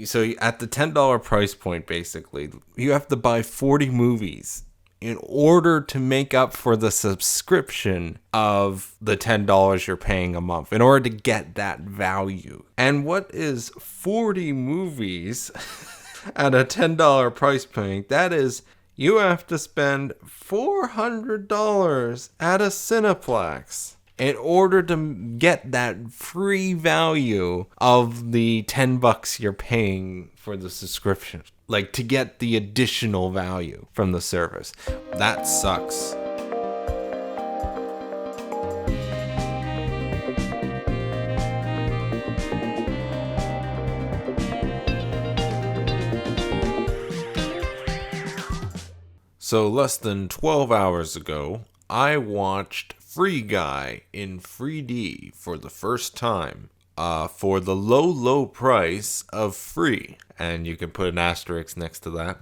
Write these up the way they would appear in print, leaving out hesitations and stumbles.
So at the $10 price point, basically, you have to buy 40 movies in order to make up for the subscription of the $10 you're paying a month, in order to get that value. And what is 40 movies at a $10 price point? That is, you have to spend $400 at a Cineplex in order to get that free value of the $10 you're paying for the subscription. Like, to get the additional value from the service. That sucks. So less than 12 hours ago, I watched Free Guy in 3D for the first time, for the low price of free. And you can put an asterisk next to that.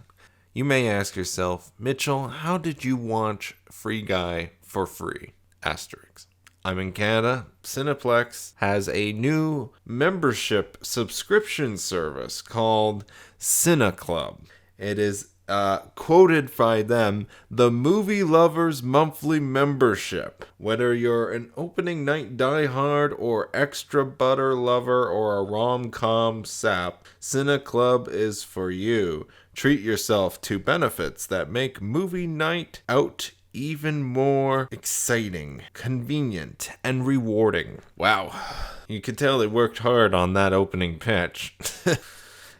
You may ask yourself, Mitchell, how did you watch Free Guy for free? Asterisk. I'm in Canada. Cineplex has a new membership subscription service called CineClub. It is quoted by them, the movie lovers monthly membership. Whether you're an opening night diehard or extra butter lover or a rom-com sap, CineClub is for you. Treat yourself to benefits that make movie night out even more exciting, convenient, and rewarding. Wow. You can tell they worked hard on that opening pitch.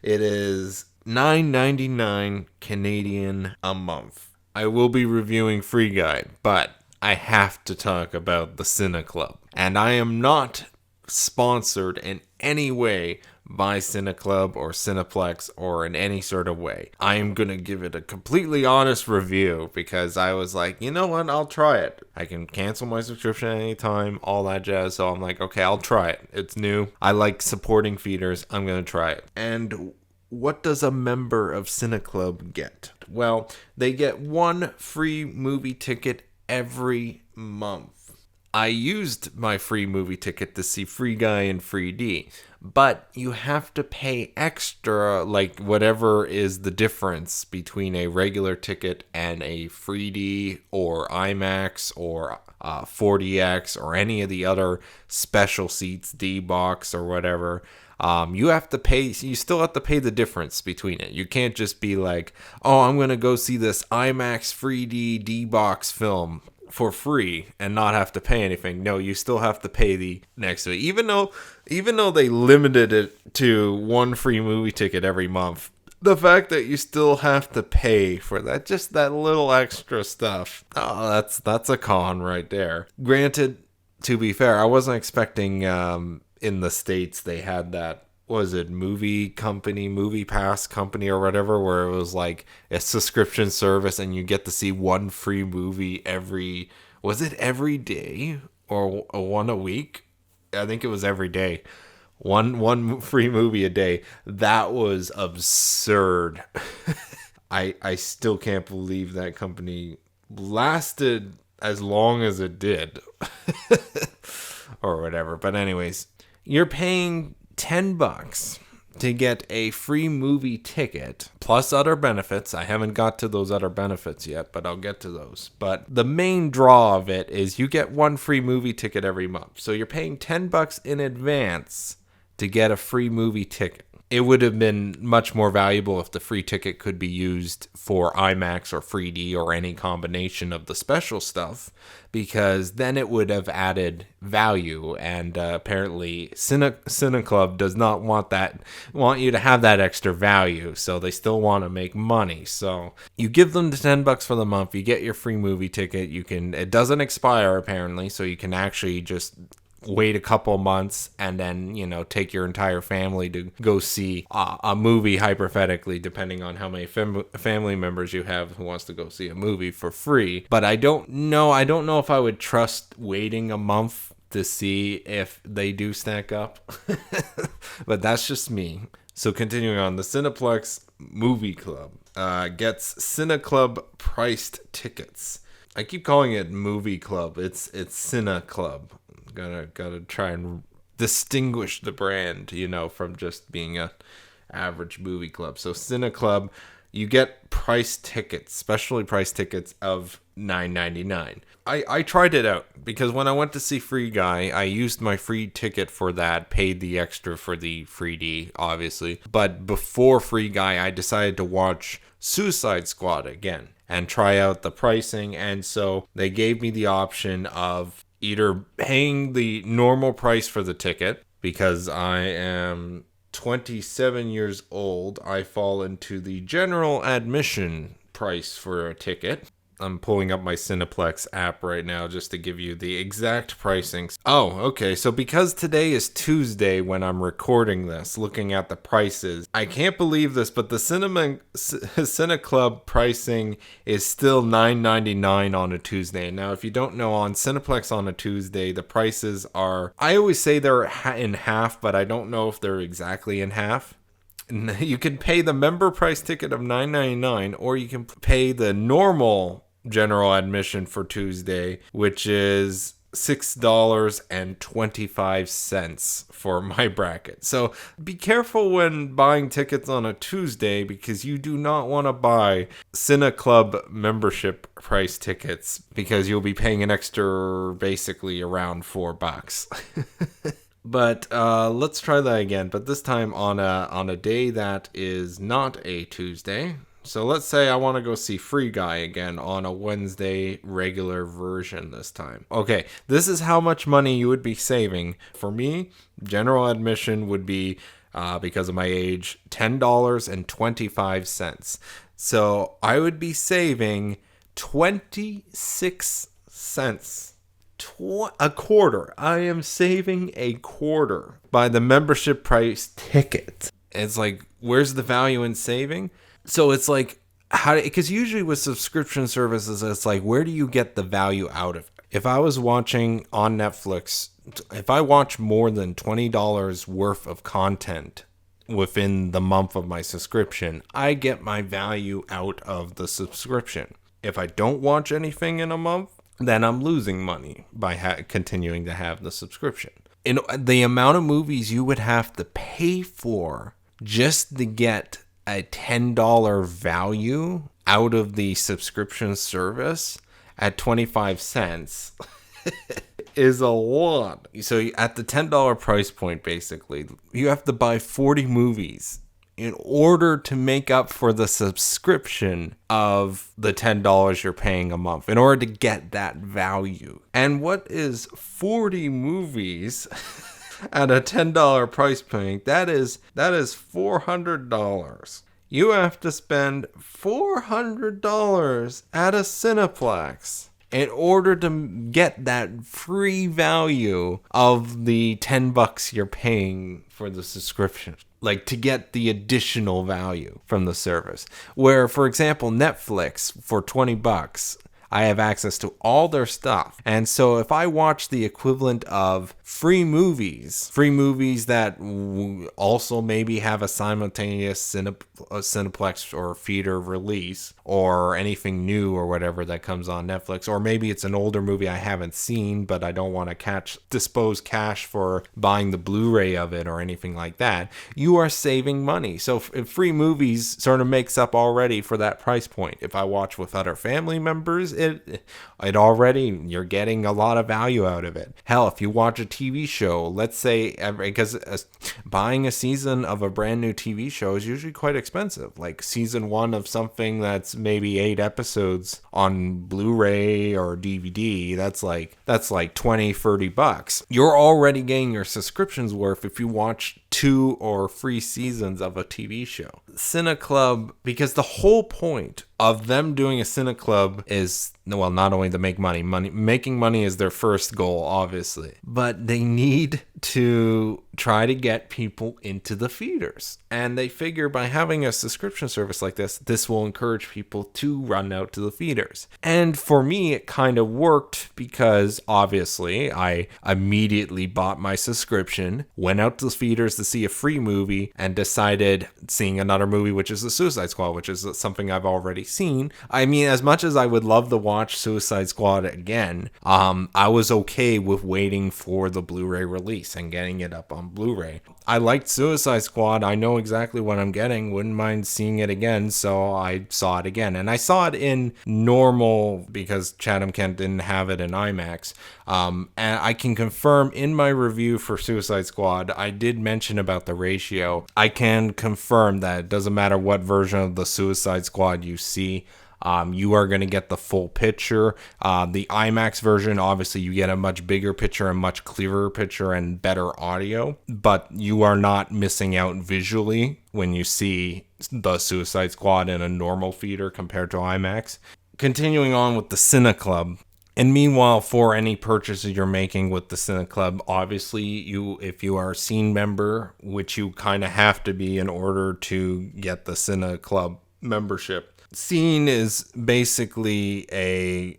It is $9.99 Canadian a month. I will be reviewing Free Guy, but I have to talk about the CineClub. And I am not sponsored in any way by CineClub or Cineplex or in any sort of way. I am going to give it a completely honest review because I was like, you know what, I'll try it. I can cancel my subscription at any time, all that jazz. So I'm like, okay, I'll try it. It's new. I like supporting feeders. I'm going to try it. And what does a member of CineClub get? Well, they get one free movie ticket every month. I used my free movie ticket to see Free Guy in 3D, but you have to pay extra, like whatever is the difference between a regular ticket and a 3D or IMAX or 4DX or any of the other special seats, D-Box or whatever. You have to pay, you still have to pay the difference between it. You can't just be like, oh, I'm going to go see this IMAX 3D D-Box film for free and not have to pay anything. No, you still have to pay the next to it. Even though they limited it to one free movie ticket every month, the fact that you still have to pay for that, just that little extra stuff, oh, that's a con right there. Granted, to be fair, I wasn't expecting in the States they had that, was it movie pass company or whatever, where it was like a subscription service and you get to see one free movie was it every day or one a week? I think it was every day. One free movie a day. That was absurd. I still can't believe that company lasted as long as it did. Or whatever. But anyways, you're paying $10 to get a free movie ticket plus other benefits. I haven't got to those other benefits yet, but I'll get to those. But the main draw of it is you get one free movie ticket every month. So you're paying $10 in advance to get a free movie ticket. It would have been much more valuable if the free ticket could be used for IMAX or 3D or any combination of the special stuff, because then it would have added value. And apparently CineClub does not want you to have that extra value, so they still want to make money. So you give them the $10 for the month, you get your free movie ticket. It doesn't expire apparently, so you can actually just wait a couple months and then, take your entire family to go see a movie, hypothetically, depending on how many family members you have who wants to go see a movie for free. But I don't know if I would trust waiting a month to see if they do stack up. But that's just me. So continuing on, the Cineplex Movie Club gets CineClub priced tickets. I keep calling it Movie Club. It's CineClub. Gotta try and distinguish the brand, from just being a average movie club. So CineClub, you get price tickets, specially priced tickets of $9.99. I tried it out because when I went to see Free Guy, I used my free ticket for that, paid the extra for the 3D, obviously. But before Free Guy, I decided to watch Suicide Squad again and try out the pricing. And so they gave me the option of either paying the normal price for the ticket, because I am 27 years old, I fall into the general admission price for a ticket. I'm pulling up my Cineplex app right now just to give you the exact pricing. Oh, okay. So because today is Tuesday when I'm recording this, looking at the prices, I can't believe this, but the CineClub pricing is still $9.99 on a Tuesday. Now, if you don't know, on Cineplex on a Tuesday, the prices are, I always say they're in half, but I don't know if they're exactly in half. You can pay the member price ticket of $9.99, or you can pay the normal general admission for Tuesday, which is $6.25 for my bracket. So be careful when buying tickets on a Tuesday, because you do not want to buy CineClub membership price tickets, because you'll be paying an extra, basically around $4. But let's try that again, but this time on a day that is not a Tuesday. So let's say I want to go see Free Guy again on a Wednesday regular version this time. Okay, this is how much money you would be saving. For me, general admission would be, because of my age, $10.25. So I would be saving 26 cents. A quarter. I am saving a quarter by the membership price ticket. It's like, where's the value in saving? So it's like, because usually with subscription services, it's like, where do you get the value out of it? If I was watching on Netflix, if I watch more than $20 worth of content within the month of my subscription, I get my value out of the subscription. If I don't watch anything in a month, then I'm losing money by continuing to have the subscription. In the amount of movies you would have to pay for just to get a $10 value out of the subscription service at 25 cents is a lot. So at the $10 price point, basically, you have to buy 40 movies in order to make up for the subscription of the $10 you're paying a month, in order to get that value. And what is 40 movies at a $10 price point? That is $400. You have to spend $400 at a Cineplex in order to get that free value of the $10 you're paying for the subscription. Like, to get the additional value from the service. Where, for example, Netflix, for $20, I have access to all their stuff. And so if I watch the equivalent of free movies that also maybe have a simultaneous Cineplex or theater release, or anything new or whatever that comes on Netflix, or maybe it's an older movie I haven't seen, but I don't want to dispose cash for buying the Blu-ray of it or anything like that, you are saving money. So if free movies sort of makes up already for that price point. If I watch with other family members, it already, you're getting a lot of value out of it. Hell, if you watch a TV show, let's say, because buying a season of a brand new TV show is usually quite expensive. Like season 1 of something that's maybe 8 episodes on Blu-ray or DVD, that's like $20-$30. You're already getting your subscription's worth if you watch 2 or 3 seasons of a TV show. CineClub, because the whole point of them doing a CineClub is, well, not only to make money, making money is their first goal, obviously, but they need to try to get people into the theaters. And they figure by having a subscription service like this will encourage people to run out to the theaters. And for me, it kind of worked, because obviously I immediately bought my subscription, went out to the theaters to see a free movie, and decided seeing another movie, which is The Suicide Squad, which is something I've already seen. I mean, as much as I would love to watch Suicide Squad again, I was okay with waiting for the Blu-ray release and getting it up on Blu-ray. I liked Suicide Squad. I know exactly what I'm getting. Wouldn't mind seeing it again, so I saw it again. And I saw it in normal because Chatham Kent didn't have it in IMAX. And I can confirm in my review for Suicide Squad, I did mention about the ratio. I can confirm that it doesn't matter what version of the Suicide Squad you see. You are going to get the full picture. The IMAX version, obviously, you get a much bigger picture, a much clearer picture, and better audio. But you are not missing out visually when you see the Suicide Squad in a normal theater compared to IMAX. Continuing on with the CineClub. And meanwhile, for any purchases you're making with the CineClub, obviously, if you are a Cine member, which you kind of have to be in order to get the CineClub membership. Cine is basically a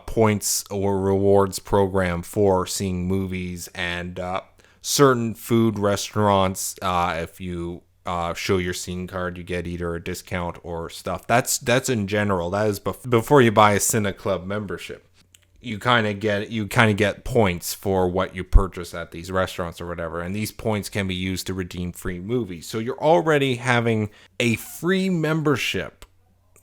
points or rewards program for seeing movies and certain food restaurants. If you show your Cine card, you get either a discount or stuff. That's in general. That is before you buy a CineClub membership. You kind of get points for what you purchase at these restaurants or whatever, and these points can be used to redeem free movies. So you're already having a free membership.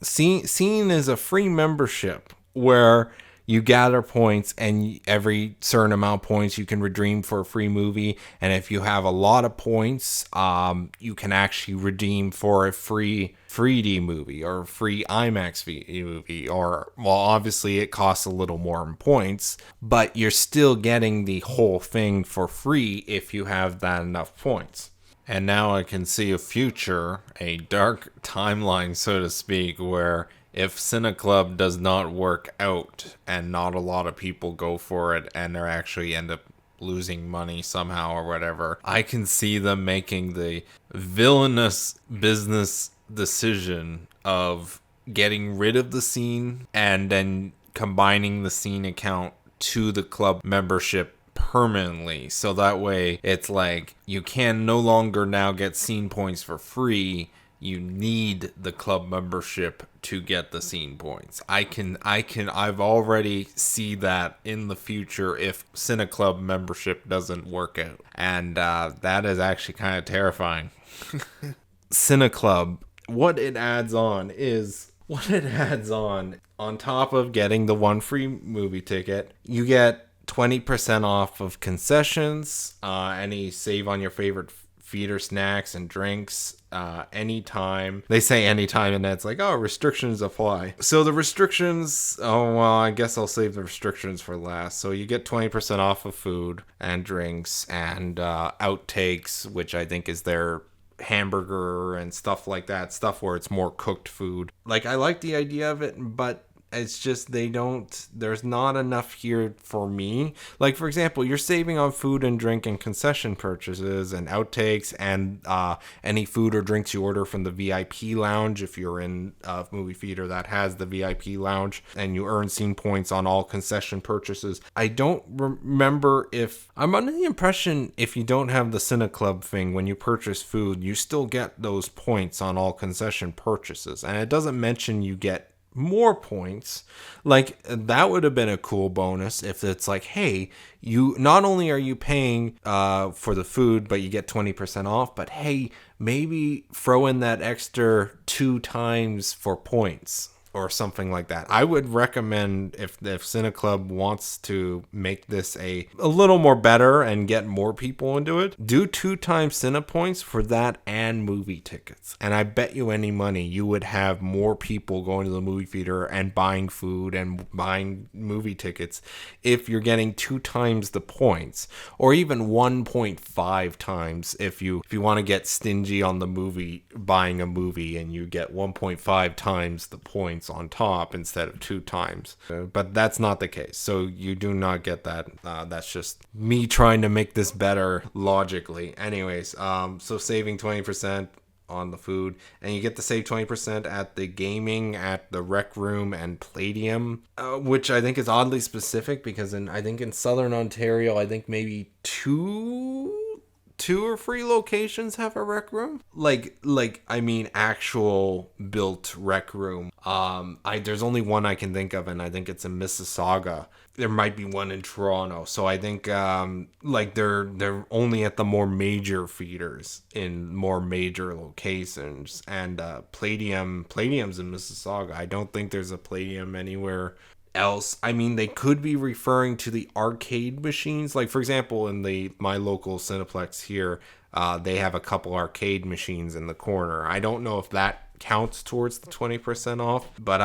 Scene is a free membership where you gather points, and every certain amount of points you can redeem for a free movie. And if you have a lot of points, you can actually redeem for a free 3D movie or a free IMAX movie. Or, well, obviously it costs a little more in points, but you're still getting the whole thing for free if you have that enough points. And now I can see a dark timeline, so to speak, where if CineClub does not work out and not a lot of people go for it and they actually end up losing money somehow or whatever, I can see them making the villainous business decision of getting rid of the Cine and then combining the Cine account to the club membership permanently. So that way it's like you can no longer now get Cine points for free. You need the club membership to get the Cine points. I've already see that in the future if CineClub membership doesn't work out. And that is actually kind of terrifying. CineClub, what it adds on top of getting the one free movie ticket, you get 20% off of concessions, any save on your favorite feeder snacks and drinks, anytime. They say anytime, and that's like, oh, restrictions apply. So the restrictions, I guess I'll save the restrictions for last. So you get 20% off of food and drinks and outtakes, which I think is their hamburger and stuff like that, stuff where it's more cooked food. Like, I like the idea of it, but it's just there's not enough here for me. Like, for example, you're saving on food and drink and concession purchases and outtakes and any food or drinks you order from the VIP lounge if you're in a movie theater that has the VIP lounge, and you earn Cine points on all concession purchases. I don't remember if I'm under the impression if you don't have the CineClub thing, when you purchase food, you still get those points on all concession purchases. And it doesn't mention you get more points. Like, that would have been a cool bonus if it's like, hey, you not only are you paying for the food, but you get 20% off, but hey, maybe throw in that extra 2 times for points or something like that. I would recommend, if CineClub wants to make this a little more better and get more people into it, do 2 times Cine points for that and movie tickets. And I bet you any money you would have more people going to the movie theater and buying food and buying movie tickets if you're getting 2 times the points, or even 1.5 times if you want to get stingy on the movie, buying a movie, and you get 1.5 times the points on top instead of 2 times. But that's not the case, so you do not get that. That's just me trying to make this better logically. Anyways, so saving 20% on the food, and you get to save 20% at the gaming, at the rec room and Palladium, which I think is oddly specific because I think in Southern Ontario, I think maybe two two or three locations have a rec room. I mean, actual built rec room. There's only one I can think of, and I think it's in Mississauga. There might be one in Toronto. So I think they're only at the more major feeders in more major locations. And Palladium's in Mississauga. I don't think there's a Palladium anywhere else. I mean, they could be referring to the arcade machines. Like, for example, in my local Cineplex here, they have a couple arcade machines in the corner. I don't know if that counts towards the 20% off, but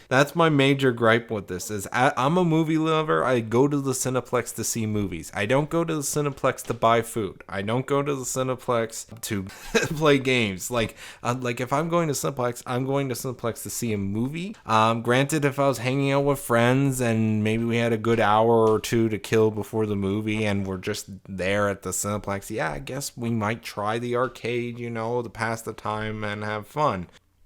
that's my major gripe with this is I'm a movie lover. I go to the Cineplex to see movies. I don't go to the Cineplex to buy food. I don't go to the Cineplex to play games. Like if I'm going to Cineplex, I'm going to Cineplex to see a movie. Granted, if I was hanging out with friends and maybe we had a good hour or two to kill before the movie and we're just there at the Cineplex, yeah, I guess we might try the arcade, to pass the time and have fun.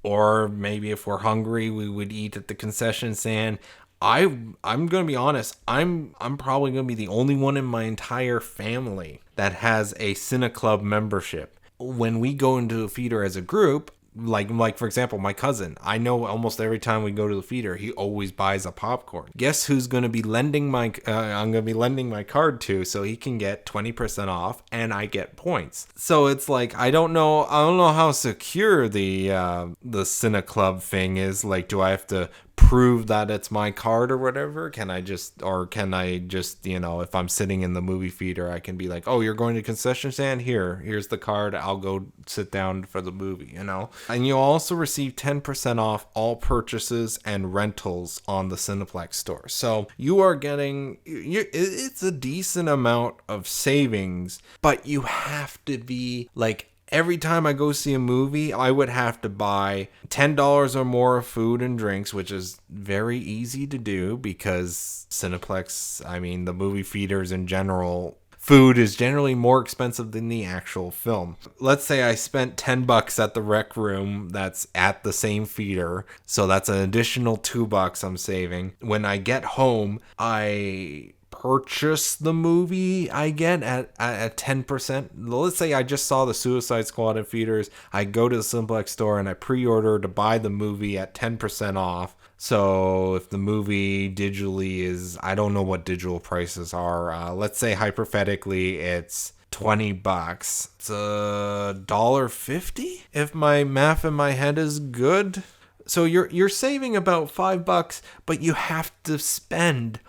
Or maybe if we're hungry, we would eat at the concession stand. I'm gonna be honest. I'm probably gonna be the only one in my entire family that has a CineClub membership. When we go into a theater as a group, like for example, my cousin, I know almost every time we go to the theater, he always buys a popcorn. Guess who's going to be lending I'm going to be lending my card to, so he can get 20% off and I get points. So it's like, I don't know how secure the CineClub thing is. Like, do I have to prove that it's my card or whatever? Can I just, if I'm sitting in the movie theater, I can be like, oh, you're going to concession stand? Here's the card. I'll go sit down for the movie, And you'll also receive 10% off all purchases and rentals on the Cineplex store. So you are getting, it's a decent amount of savings, but you have to be like, every time I go see a movie, I would have to buy $10 or more of food and drinks, which is very easy to do because Cineplex, the movie theaters in general, food is generally more expensive than the actual film. Let's say I spent $10 at the rec room that's at the same theater, so that's an additional $2 I'm saving. When I get home, I purchase the movie I get at 10%. Let's say I just saw the Suicide Squad in theaters. I go to the Cineplex store and I pre-order to buy the movie at 10% off. So if the movie digitally is, I don't know what digital prices are. Let's say hypothetically it's $20. It's $1.50 if my math in my head is good. So you're saving about $5, but you have to spend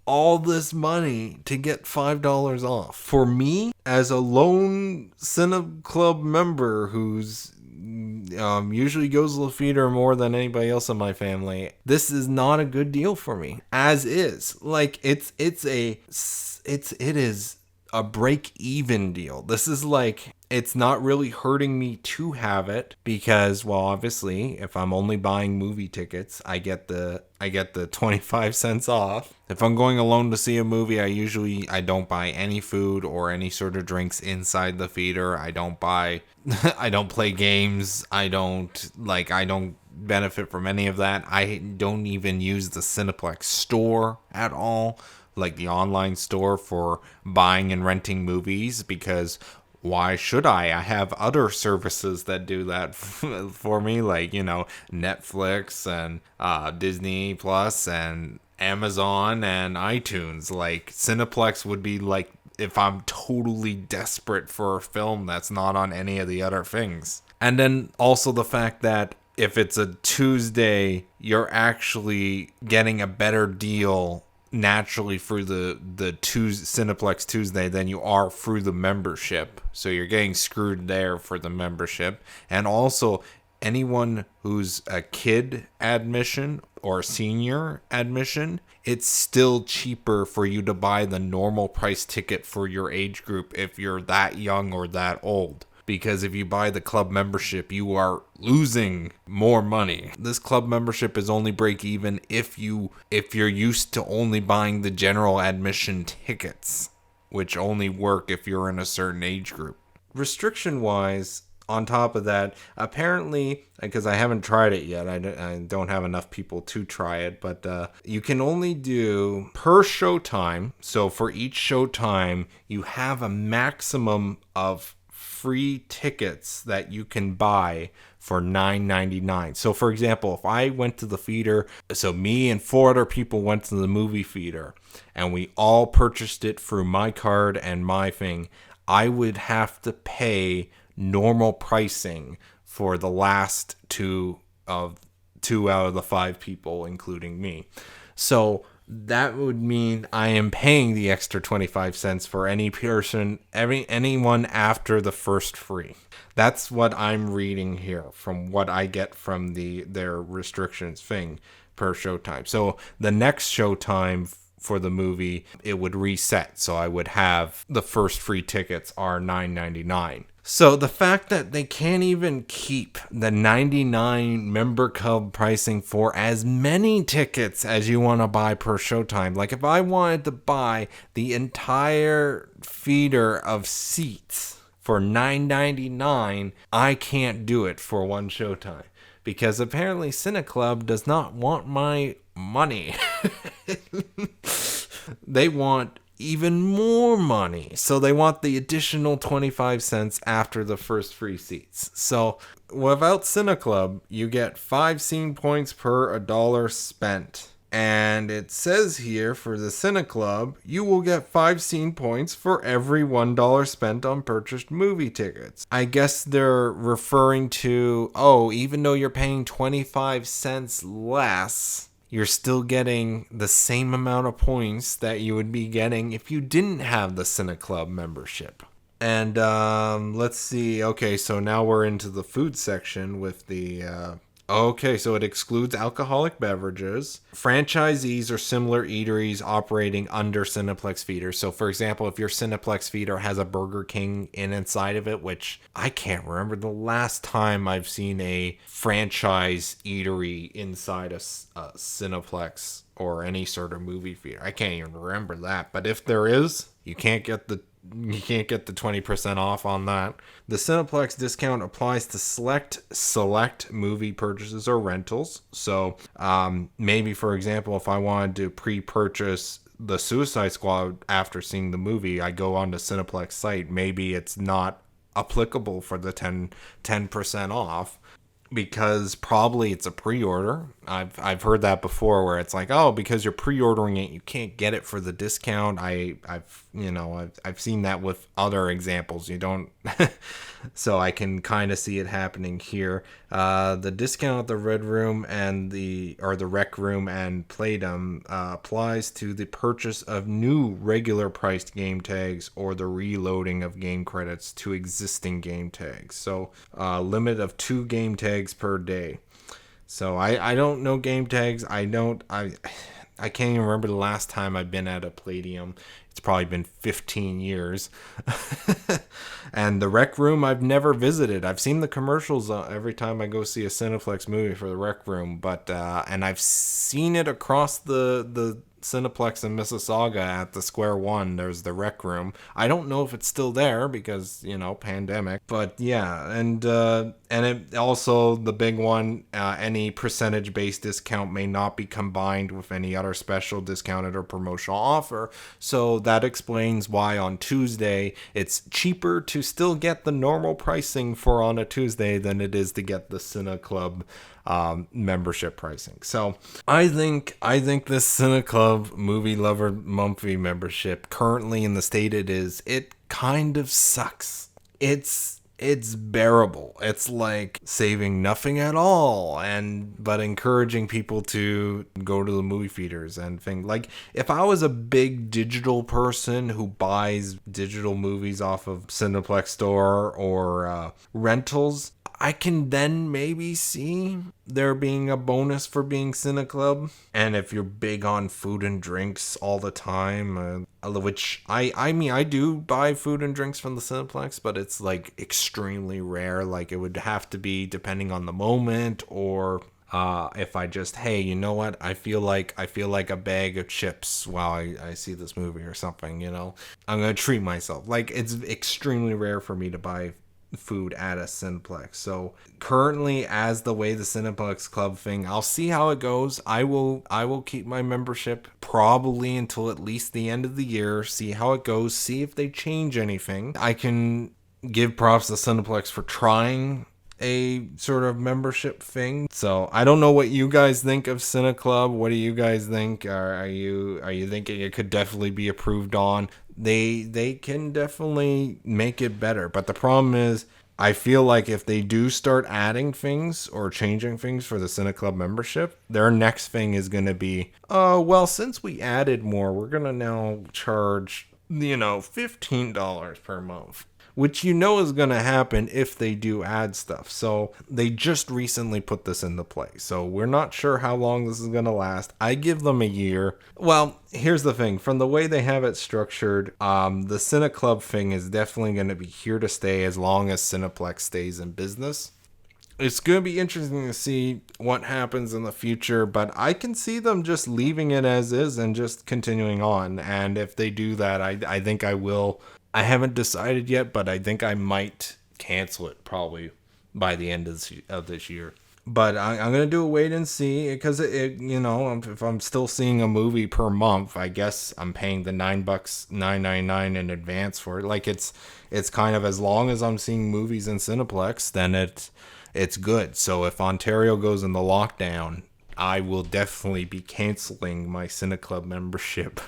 all this money to get $5 off. For me, as a lone CineClub member who's usually goes to the theater more than anybody else in my family, this is not a good deal for me. As is, like it is a break-even deal. This is like, it's not really hurting me to have it because, well, obviously, if I'm only buying movie tickets, I get the 25 cents off. If I'm going alone to see a movie, I don't buy any food or any sort of drinks inside the theater. I don't play games. I don't benefit from any of that. I don't even use the Cineplex store at all, like the online store for buying and renting movies, because why should I? I have other services that do that for me, like, Netflix and Disney Plus and Amazon and iTunes. Like, Cineplex would be like if I'm totally desperate for a film that's not on any of the other things. And then also the fact that if it's a Tuesday, you're actually getting a better deal naturally through the Cineplex Tuesday than you are through the membership. So you're getting screwed there for the membership. And also, anyone who's a kid admission or senior admission, it's still cheaper for you to buy the normal price ticket for your age group if you're that young or that old. Because if you buy the club membership, you are losing more money. This club membership is only break even if you're used to only buying the general admission tickets, which only work if you're in a certain age group. Restriction wise, on top of that, apparently, because I haven't tried it yet, I don't have enough people to try it, but you can only do per showtime. So for each showtime, you have a maximum of free tickets that you can buy for $9.99. So for example, if I went to the theater, so me and four other people went to the movie theater and we all purchased it through my card and my thing, I would have to pay normal pricing for the last two out of the five people, including me. So that would mean I am paying the extra 25 cents for anyone after the first free. That's what I'm reading here from what I get from their restrictions thing per showtime. So the next showtime for the movie, it would reset. So I would have the first free tickets are $9.99. So the fact that they can't even keep the $99 member club pricing for as many tickets as you want to buy per showtime. Like if I wanted to buy the entire theater of seats for $9.99, I can't do it for one showtime. Because apparently CineClub does not want my money. They want even more money. So they want the additional 25 cents after the first free seats. So without CineClub, you get 5 scene points per $1 spent. And it says here for the CineClub, you will get 5 scene points for every $1 spent on purchased movie tickets. I guess they're referring to, even though you're paying 25 cents less, you're still getting the same amount of points that you would be getting if you didn't have the CineClub membership. And let's see. Okay, so now we're into the food section with the... Okay, so it excludes alcoholic beverages. Franchisees or similar eateries operating under Cineplex theaters. So, for example, if your Cineplex theater has a Burger King inside of it, which I can't remember the last time I've seen a franchise eatery inside a Cineplex or any sort of movie theater. I can't even remember that. But if there is, you can't get the 20% off on that. The Cineplex discount applies to select movie purchases or rentals. So maybe, for example, if I wanted to pre-purchase the Suicide Squad after seeing the movie, I go on the Cineplex site. Maybe it's not applicable for the 10% off. Because probably it's a pre-order. I've heard that before, where it's like, because you're pre-ordering it, you can't get it for the discount. I've seen that with other examples. You don't, so I can kind of see it happening here. The discount at the Red Room the Rec Room and Playdom applies to the purchase of new regular priced game tags or the reloading of game credits to existing game tags. So limit of 2 game tags per day. So I don't know game tags. I can't even remember the last time I've been at a Palladium. It's probably been 15 years. And the Rec Room I've never visited. I've seen the commercials every time I go see a Cineplex movie for the Rec Room, but and I've seen it across the Cineplex in Mississauga at the Square One. There's the Rec Room. I don't know if it's still there because, pandemic. But yeah, and it also, the big one, any percentage-based discount may not be combined with any other special discounted or promotional offer. So that explains why on Tuesday it's cheaper to still get the normal pricing for on a Tuesday than it is to get the CineClub membership pricing. So I think this CineClub Movie Lover monthly membership, currently in the state it kind of sucks. It's bearable. It's like saving nothing at all, but encouraging people to go to the movie theaters and things. Like, if I was a big digital person who buys digital movies off of Cineplex Store or rentals, I can then maybe see there being a bonus for being CineClub. And if you're big on food and drinks all the time, which I do buy food and drinks from the Cineplex, but it's like extremely rare. Like, it would have to be depending on the moment, or if I just, hey, you know what? I feel like a bag of chips while I see this movie or something, I'm going to treat myself. Like, it's extremely rare for me to buy food at a Cineplex. So currently, as the way the Cineplex Club thing, I'll see how it goes. I will keep my membership probably until at least the end of the year, see how it goes, see if they change anything. I can give props to Cineplex for trying a sort of membership thing. So I don't know what you guys think of CineClub. What do you guys think? Are you thinking it could definitely be improved on? They can definitely make it better, but the problem is I feel like if they do start adding things or changing things for the CineClub membership, their next thing is going to be, oh, well, since we added more, we're going to now charge, $15 per month, which is going to happen if they do add stuff. So they just recently put this into play. So we're not sure how long this is going to last. I give them a year. Well, here's the thing. From the way they have it structured, the CineClub thing is definitely going to be here to stay as long as Cineplex stays in business. It's going to be interesting to see what happens in the future, but I can see them just leaving it as is and just continuing on. And if they do that, I think I will. I haven't decided yet, but I think I might cancel it probably by the end of this year. But I'm going to do a wait and see because if I'm still seeing a movie per month, I guess I'm paying the $9.99 in advance for it. Like it's kind of, as long as I'm seeing movies in Cineplex, then it's good. So if Ontario goes in the lockdown, I will definitely be canceling my CineClub membership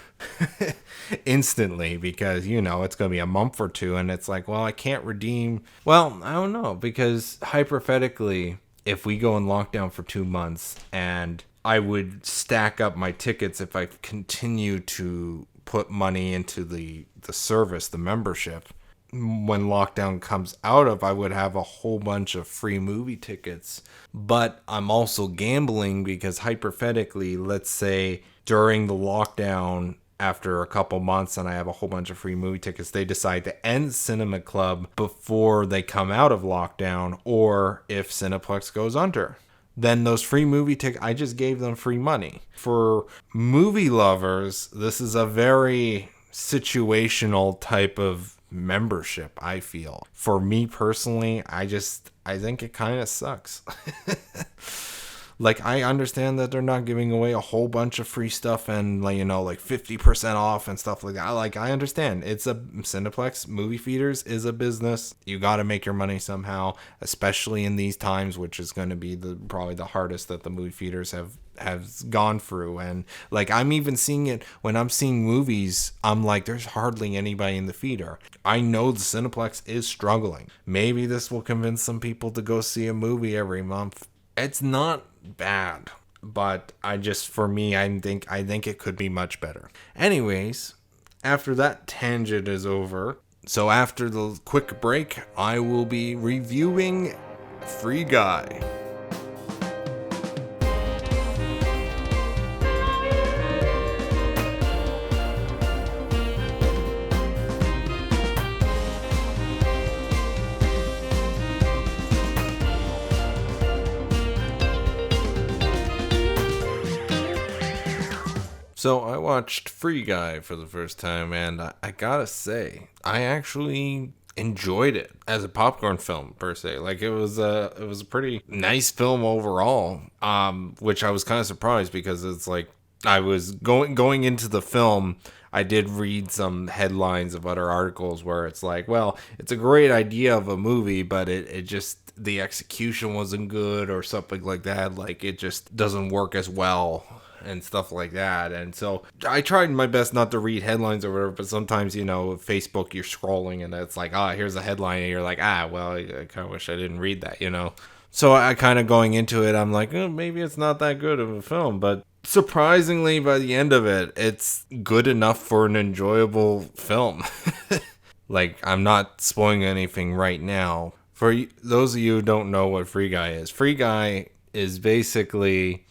instantly because, it's going to be a month or two and it's like, well, I can't redeem. Well, I don't know, because hypothetically, if we go in lockdown for 2 months and I would stack up my tickets if I continue to put money into the service, the membership, when lockdown comes out of, I would have a whole bunch of free movie tickets. But I'm also gambling because hypothetically, let's say during the lockdown, after a couple months and I have a whole bunch of free movie tickets, they decide to end Cinema Club before they come out of lockdown, or if Cineplex goes under. Then those free movie tickets, I just gave them free money. For movie lovers, this is a very situational type of membership, I feel. For me personally, I think it kind of sucks. Like, I understand that they're not giving away a whole bunch of free stuff and, like 50% off and stuff like that. Like, I understand. It's a Cineplex movie theaters is a business. You got to make your money somehow, especially in these times, which is going to be probably the hardest that the movie theaters have gone through. And like, I'm even seeing it when I'm seeing movies. I'm like, there's hardly anybody in the theater. I know the Cineplex is struggling. Maybe this will convince some people to go see a movie every month. It's not bad, but I think it could be much better. Anyways, after that tangent is over, so after the quick break, I will be reviewing Free Guy. So I watched Free Guy for the first time, and I gotta say, I actually enjoyed it as a popcorn film per se. Like, it was a pretty nice film overall, which I was kind of surprised because it's like, I was going into the film, I did read some headlines of other articles where it's like, well, it's a great idea of a movie, but it just, the execution wasn't good or something like that. Like, it just doesn't work as well and stuff like that. And so I tried my best not to read headlines or whatever, but sometimes, Facebook, you're scrolling and it's like, here's a headline, and you're like, well, I kind of wish I didn't read that, So I kind of going into it, I'm like, maybe it's not that good of a film, but surprisingly, by the end of it, it's good enough for an enjoyable film. Like, I'm not spoiling anything right now. For those of you who don't know what Free Guy is basically,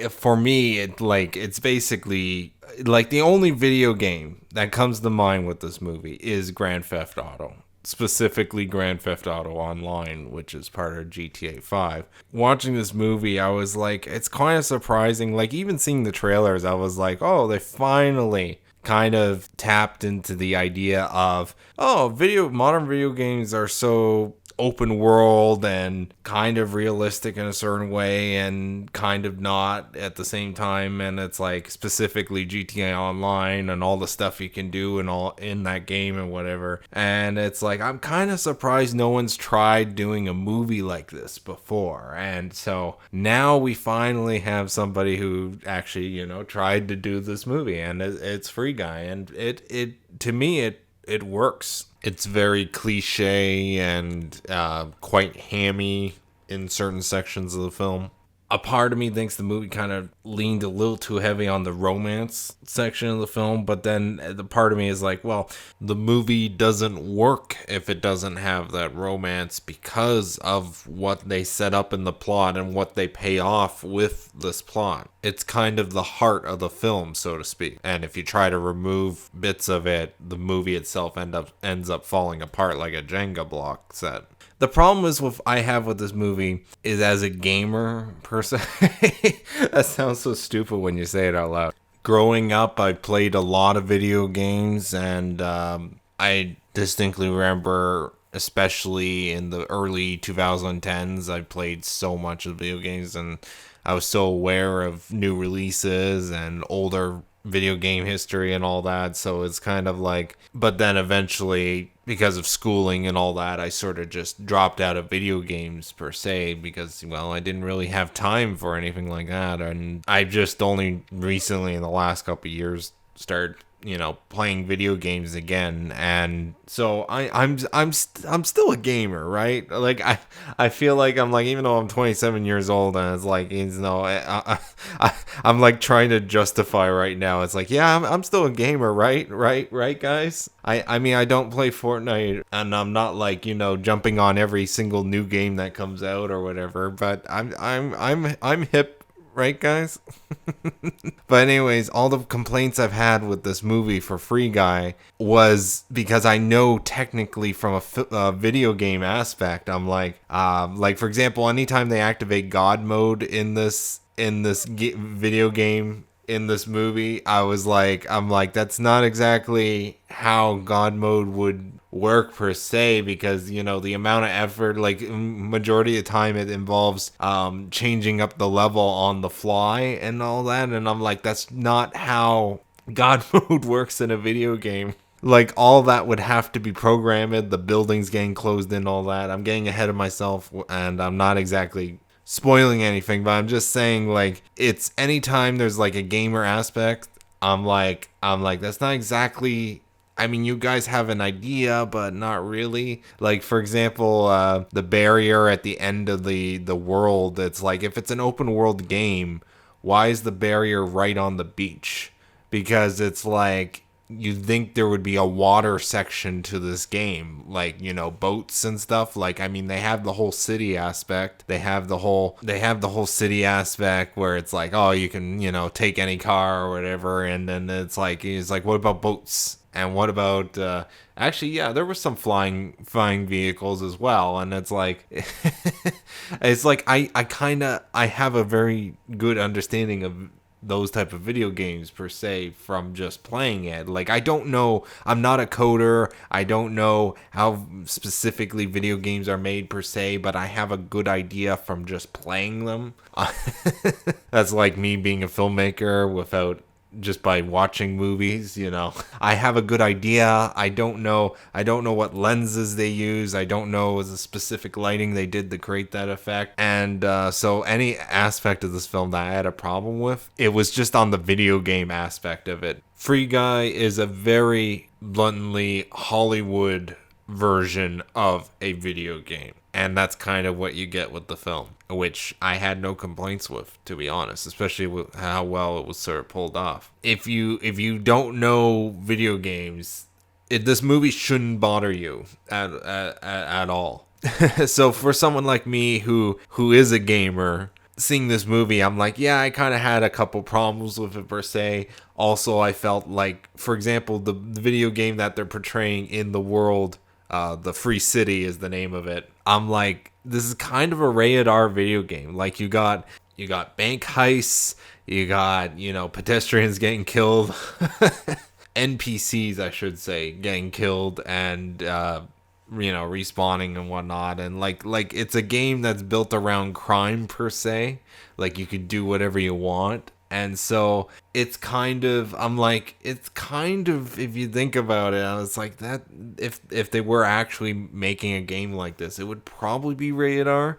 for me, it's basically like the only video game that comes to mind with this movie is Grand Theft Auto. Specifically Grand Theft Auto Online, which is part of GTA 5. Watching this movie, I was like, it's kind of surprising. Like, even seeing the trailers, I was like, they finally kind of tapped into the idea of, modern video games are so open world and kind of realistic in a certain way and kind of not at the same time. And it's like specifically GTA Online and all the stuff you can do and all in that game and whatever. And it's like, I'm kind of surprised no one's tried doing a movie like this before. And so now we finally have somebody who actually, tried to do this movie, and it's Free Guy. And it to me, it works. It's very cliche and quite hammy in certain sections of the film. A part of me thinks the movie kind of leaned a little too heavy on the romance section of the film, but then the part of me is like, well, the movie doesn't work if it doesn't have that romance because of what they set up in the plot and what they pay off with this plot. It's kind of the heart of the film, so to speak. And if you try to remove bits of it, the movie itself ends up falling apart like a Jenga block set. The problem is I have with this movie is, as a gamer per se, that sounds so stupid when you say it out loud. Growing up, I played a lot of video games, and I distinctly remember, especially in the early 2010s, I played so much of video games, and I was so aware of new releases and older video game history and all that. So it's kind of like, but then eventually, because of schooling and all that, I sort of just dropped out of video games per se because, well, I didn't really have time for anything like that. And I just only recently in the last couple of years started, playing video games again. And so I'm still a gamer, right? Like I feel like I'm like, even though I'm 27 years old, and it's like, I'm like trying to justify right now. It's like, yeah, I'm still a gamer, right, guys. I mean, I don't play Fortnite, and I'm not like, jumping on every single new game that comes out or whatever. But I'm hip. Right, guys? But anyways, all the complaints I've had with this movie for Free Guy was because I know technically from a video game aspect, I'm like for example, anytime they activate God mode in this video game, in this movie, I'm like, that's not exactly how God mode would work per se, because the amount of effort, like majority of the time, it involves changing up the level on the fly and all that, and I'm like, that's not how God mode works in a video game. Like, all that would have to be programmed, the buildings getting closed in, all that. I'm getting ahead of myself, and I'm not exactly spoiling anything, but I'm just saying, like, it's anytime there's like a gamer aspect, I'm like that's not exactly, I mean, you guys have an idea, but not really. Like, for example, the barrier at the end of the world, it's like, if it's an open world game, why is the barrier right on the beach? Because it's like, you'd think there would be a water section to this game, like, boats and stuff. Like, I mean, they have the whole city aspect. They have the whole city aspect where it's like, oh, you can, take any car or whatever. And then it's like, what about boats? And what about, actually, yeah, there were some flying vehicles as well. And it's like, it's like, I have a very good understanding of those type of video games per se from just playing it. Like, I don't know, I'm not a coder, I don't know how specifically video games are made per se, but I have a good idea from just playing them. That's like me being a filmmaker without just by watching movies, I have a good idea. I don't know what lenses they use. I don't know the specific lighting they did to create that effect. And so any aspect of this film that I had a problem with, it was just on the video game aspect of it. Free Guy is a very bluntly Hollywood version of a video game. And that's kind of what you get with the film, which I had no complaints with, to be honest, especially with how well it was sort of pulled off. If you don't know video games, this movie shouldn't bother you at all. So for someone like me who is a gamer, seeing this movie, I'm like, yeah, I kind of had a couple problems with it per se. Also, I felt like, for example, the video game that they're portraying in the world, the Free City is the name of it. I'm like, this is kind of a rated R video game. Like, you got bank heists, you got, pedestrians getting killed, NPCs, I should say, getting killed, and respawning and whatnot, and like it's a game that's built around crime per se. Like you could do whatever you want. And so it's kind of, I'm like, it's kind of, if you think about it, I was like, that if they were actually making a game like this, it would probably be rated R.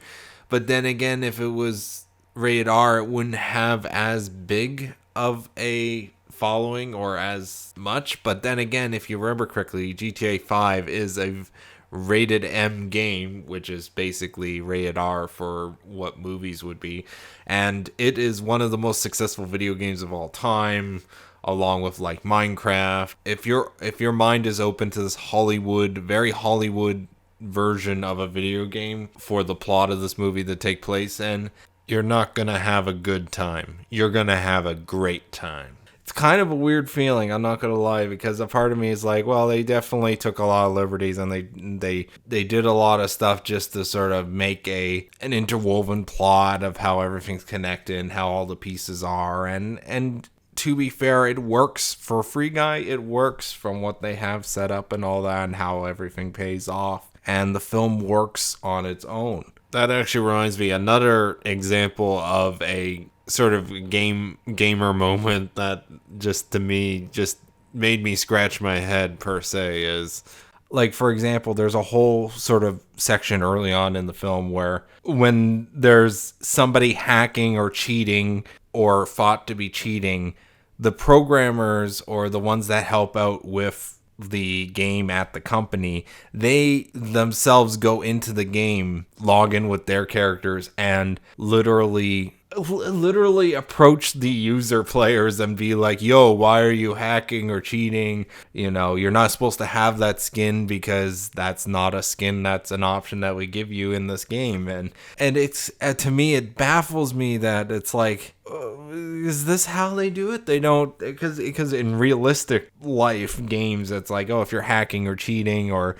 But then again, if it was rated R, it wouldn't have as big of a following or as much. But then again, if you remember correctly, GTA 5 is a rated M game, which is basically rated R for what movies would be. And it is one of the most successful video games of all time, along with like Minecraft. If your mind is open to this Hollywood, very Hollywood version of a video game for the plot of this movie to take place in, you're not gonna have a good time. You're gonna have a great time. It's kind of a weird feeling, I'm not gonna lie, because a part of me is like, well, they definitely took a lot of liberties, and they did a lot of stuff just to sort of make an interwoven plot of how everything's connected and how all the pieces are, and to be fair, it works for Free Guy. It works from what they have set up and all that, and how everything pays off, and the film works on its own. That actually reminds me, another example of a sort of gamer moment that just to me just made me scratch my head per se is, like, for example, there's a whole sort of section early on in the film where when there's somebody hacking or cheating or thought to be cheating, the programmers or the ones that help out with the game at the company, they themselves go into the game, log in with their characters, and literally approach the user players and be like, yo, why are you hacking or cheating? You're not supposed to have that skin because that's not a skin, that's an option that we give you in this game. And it's, to me, it baffles me that it's like, is this how they do it? They don't, because in realistic life games, it's like, oh, if you're hacking or cheating, or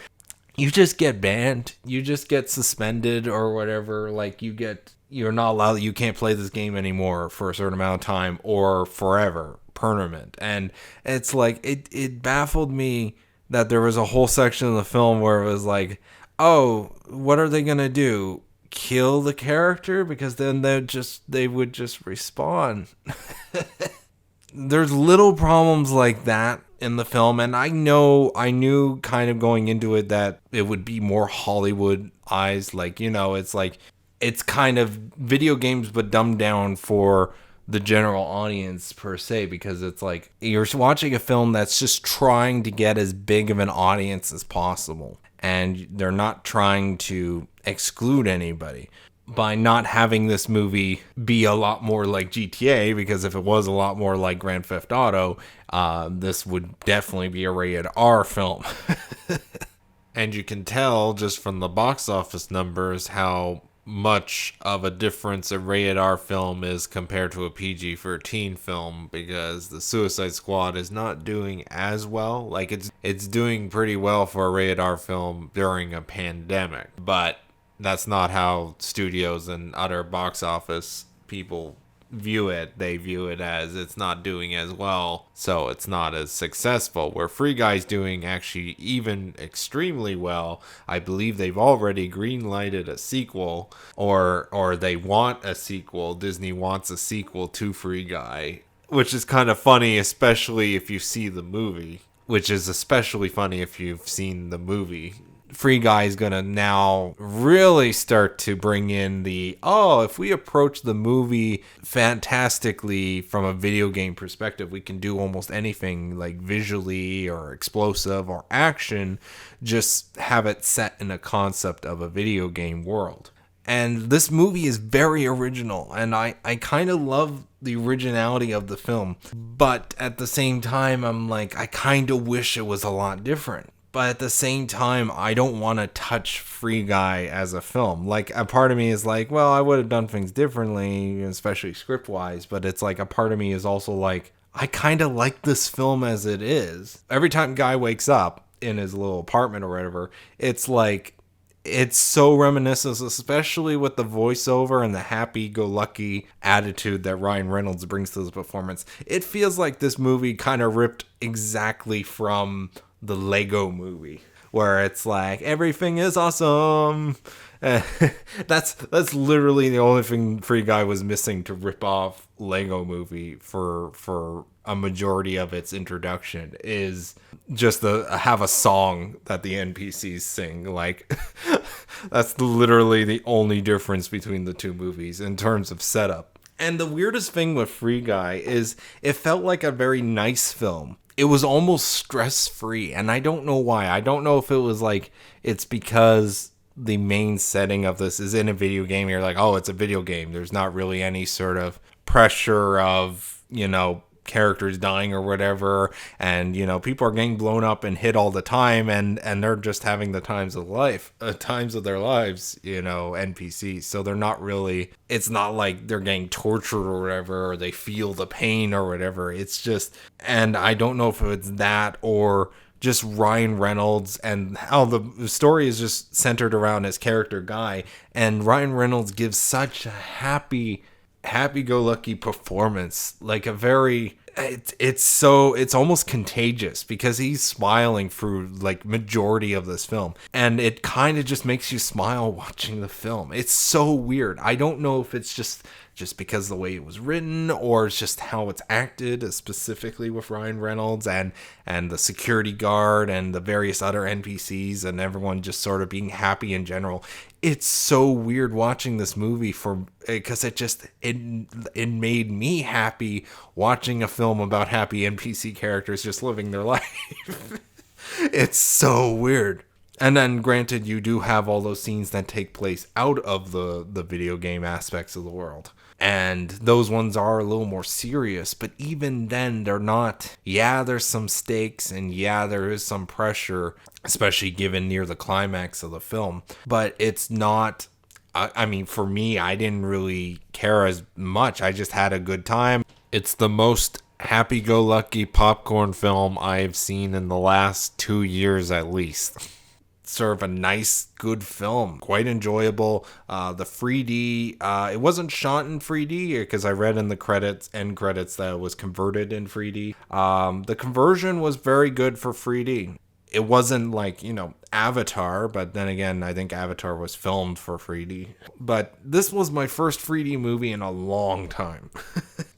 you just get banned, you just get suspended or whatever, like you're not allowed, you can't play this game anymore for a certain amount of time or forever, permanent. And it's like, it baffled me that there was a whole section of the film where it was like, oh, what are they gonna do? Kill the character? Because then they would just respawn. There's little problems like that in the film, and I knew kind of going into it that it would be more Hollywood eyes, like, it's like, it's kind of video games but dumbed down for the general audience per se, because it's like you're watching a film that's just trying to get as big of an audience as possible, and they're not trying to exclude anybody by not having this movie be a lot more like GTA, because if it was a lot more like Grand Theft Auto, this would definitely be a rated R film. And you can tell just from the box office numbers how much of a difference a rated R film is compared to a PG-13 film, because the Suicide Squad is not doing as well. Like, it's doing pretty well for a rated R film during a pandemic, but that's not how studios and other box office people view it. They view it as it's not doing as well, so it's not as successful. Where Free Guy's doing actually even extremely well. I believe they've already green-lighted a sequel, or they want a sequel. Disney wants a sequel to Free Guy, which is kind of funny, especially if you see the movie. Which is especially funny if you've seen the movie. Free Guy is going to now really start to bring in if we approach the movie fantastically from a video game perspective, we can do almost anything, like visually or explosive or action, just have it set in a concept of a video game world. And this movie is very original, and I kind of love the originality of the film, but at the same time, I'm like, I kind of wish it was a lot different. But at the same time, I don't want to touch Free Guy as a film. Like, a part of me is like, well, I would have done things differently, especially script-wise. But it's like, a part of me is also like, I kind of like this film as it is. Every time Guy wakes up in his little apartment or whatever, it's like, it's so reminiscent, especially with the voiceover and the happy-go-lucky attitude that Ryan Reynolds brings to the performance. It feels like this movie kind of ripped exactly from the Lego movie, where it's like everything is awesome. Uh, that's literally the only thing Free Guy was missing to rip off Lego Movie for a majority of its introduction, is just have a song that the NPCs sing. Like that's literally the only difference between the two movies in terms of setup. And the weirdest thing with Free Guy is it felt like a very nice film. It was almost stress-free, and I don't know why. I don't know if it was like it's because the main setting of this is in a video game. You're like, oh, it's a video game. There's not really any sort of pressure of, characters dying or whatever, and people are getting blown up and hit all the time, and they're just having the times of their lives, NPCs. So they're not really, it's not like they're getting tortured or whatever, or they feel the pain or whatever. It's just, and I don't know if it's that or just Ryan Reynolds and how the story is just centered around his character Guy, and Ryan Reynolds gives such a happy-go-lucky performance, like a very, it's almost contagious, because he's smiling through like majority of this film, and it kind of just makes you smile watching the film. It's so weird. I don't know if it's just because of the way it was written, or it's just how it's acted, specifically with Ryan Reynolds and the security guard and the various other NPCs and everyone just sort of being happy in general. It's so weird watching this movie because it made me happy watching a film about happy NPC characters just living their life. It's so weird. And then granted, you do have all those scenes that take place out of the video game aspects of the world. And those ones are a little more serious, but even then they're not. Yeah, there's some stakes, and yeah, there is some pressure, especially given near the climax of the film. But it's not, I mean, for me, I didn't really care as much. I just had a good time. It's the most happy-go-lucky popcorn film I've seen in the last 2 years at least. Sort of a nice, good film, quite enjoyable. The 3D, it wasn't shot in 3D because I read in the end credits that it was converted in 3D. The conversion was very good for 3D. It wasn't like, Avatar, but then again, I think Avatar was filmed for 3D. But this was my first 3D movie in a long time.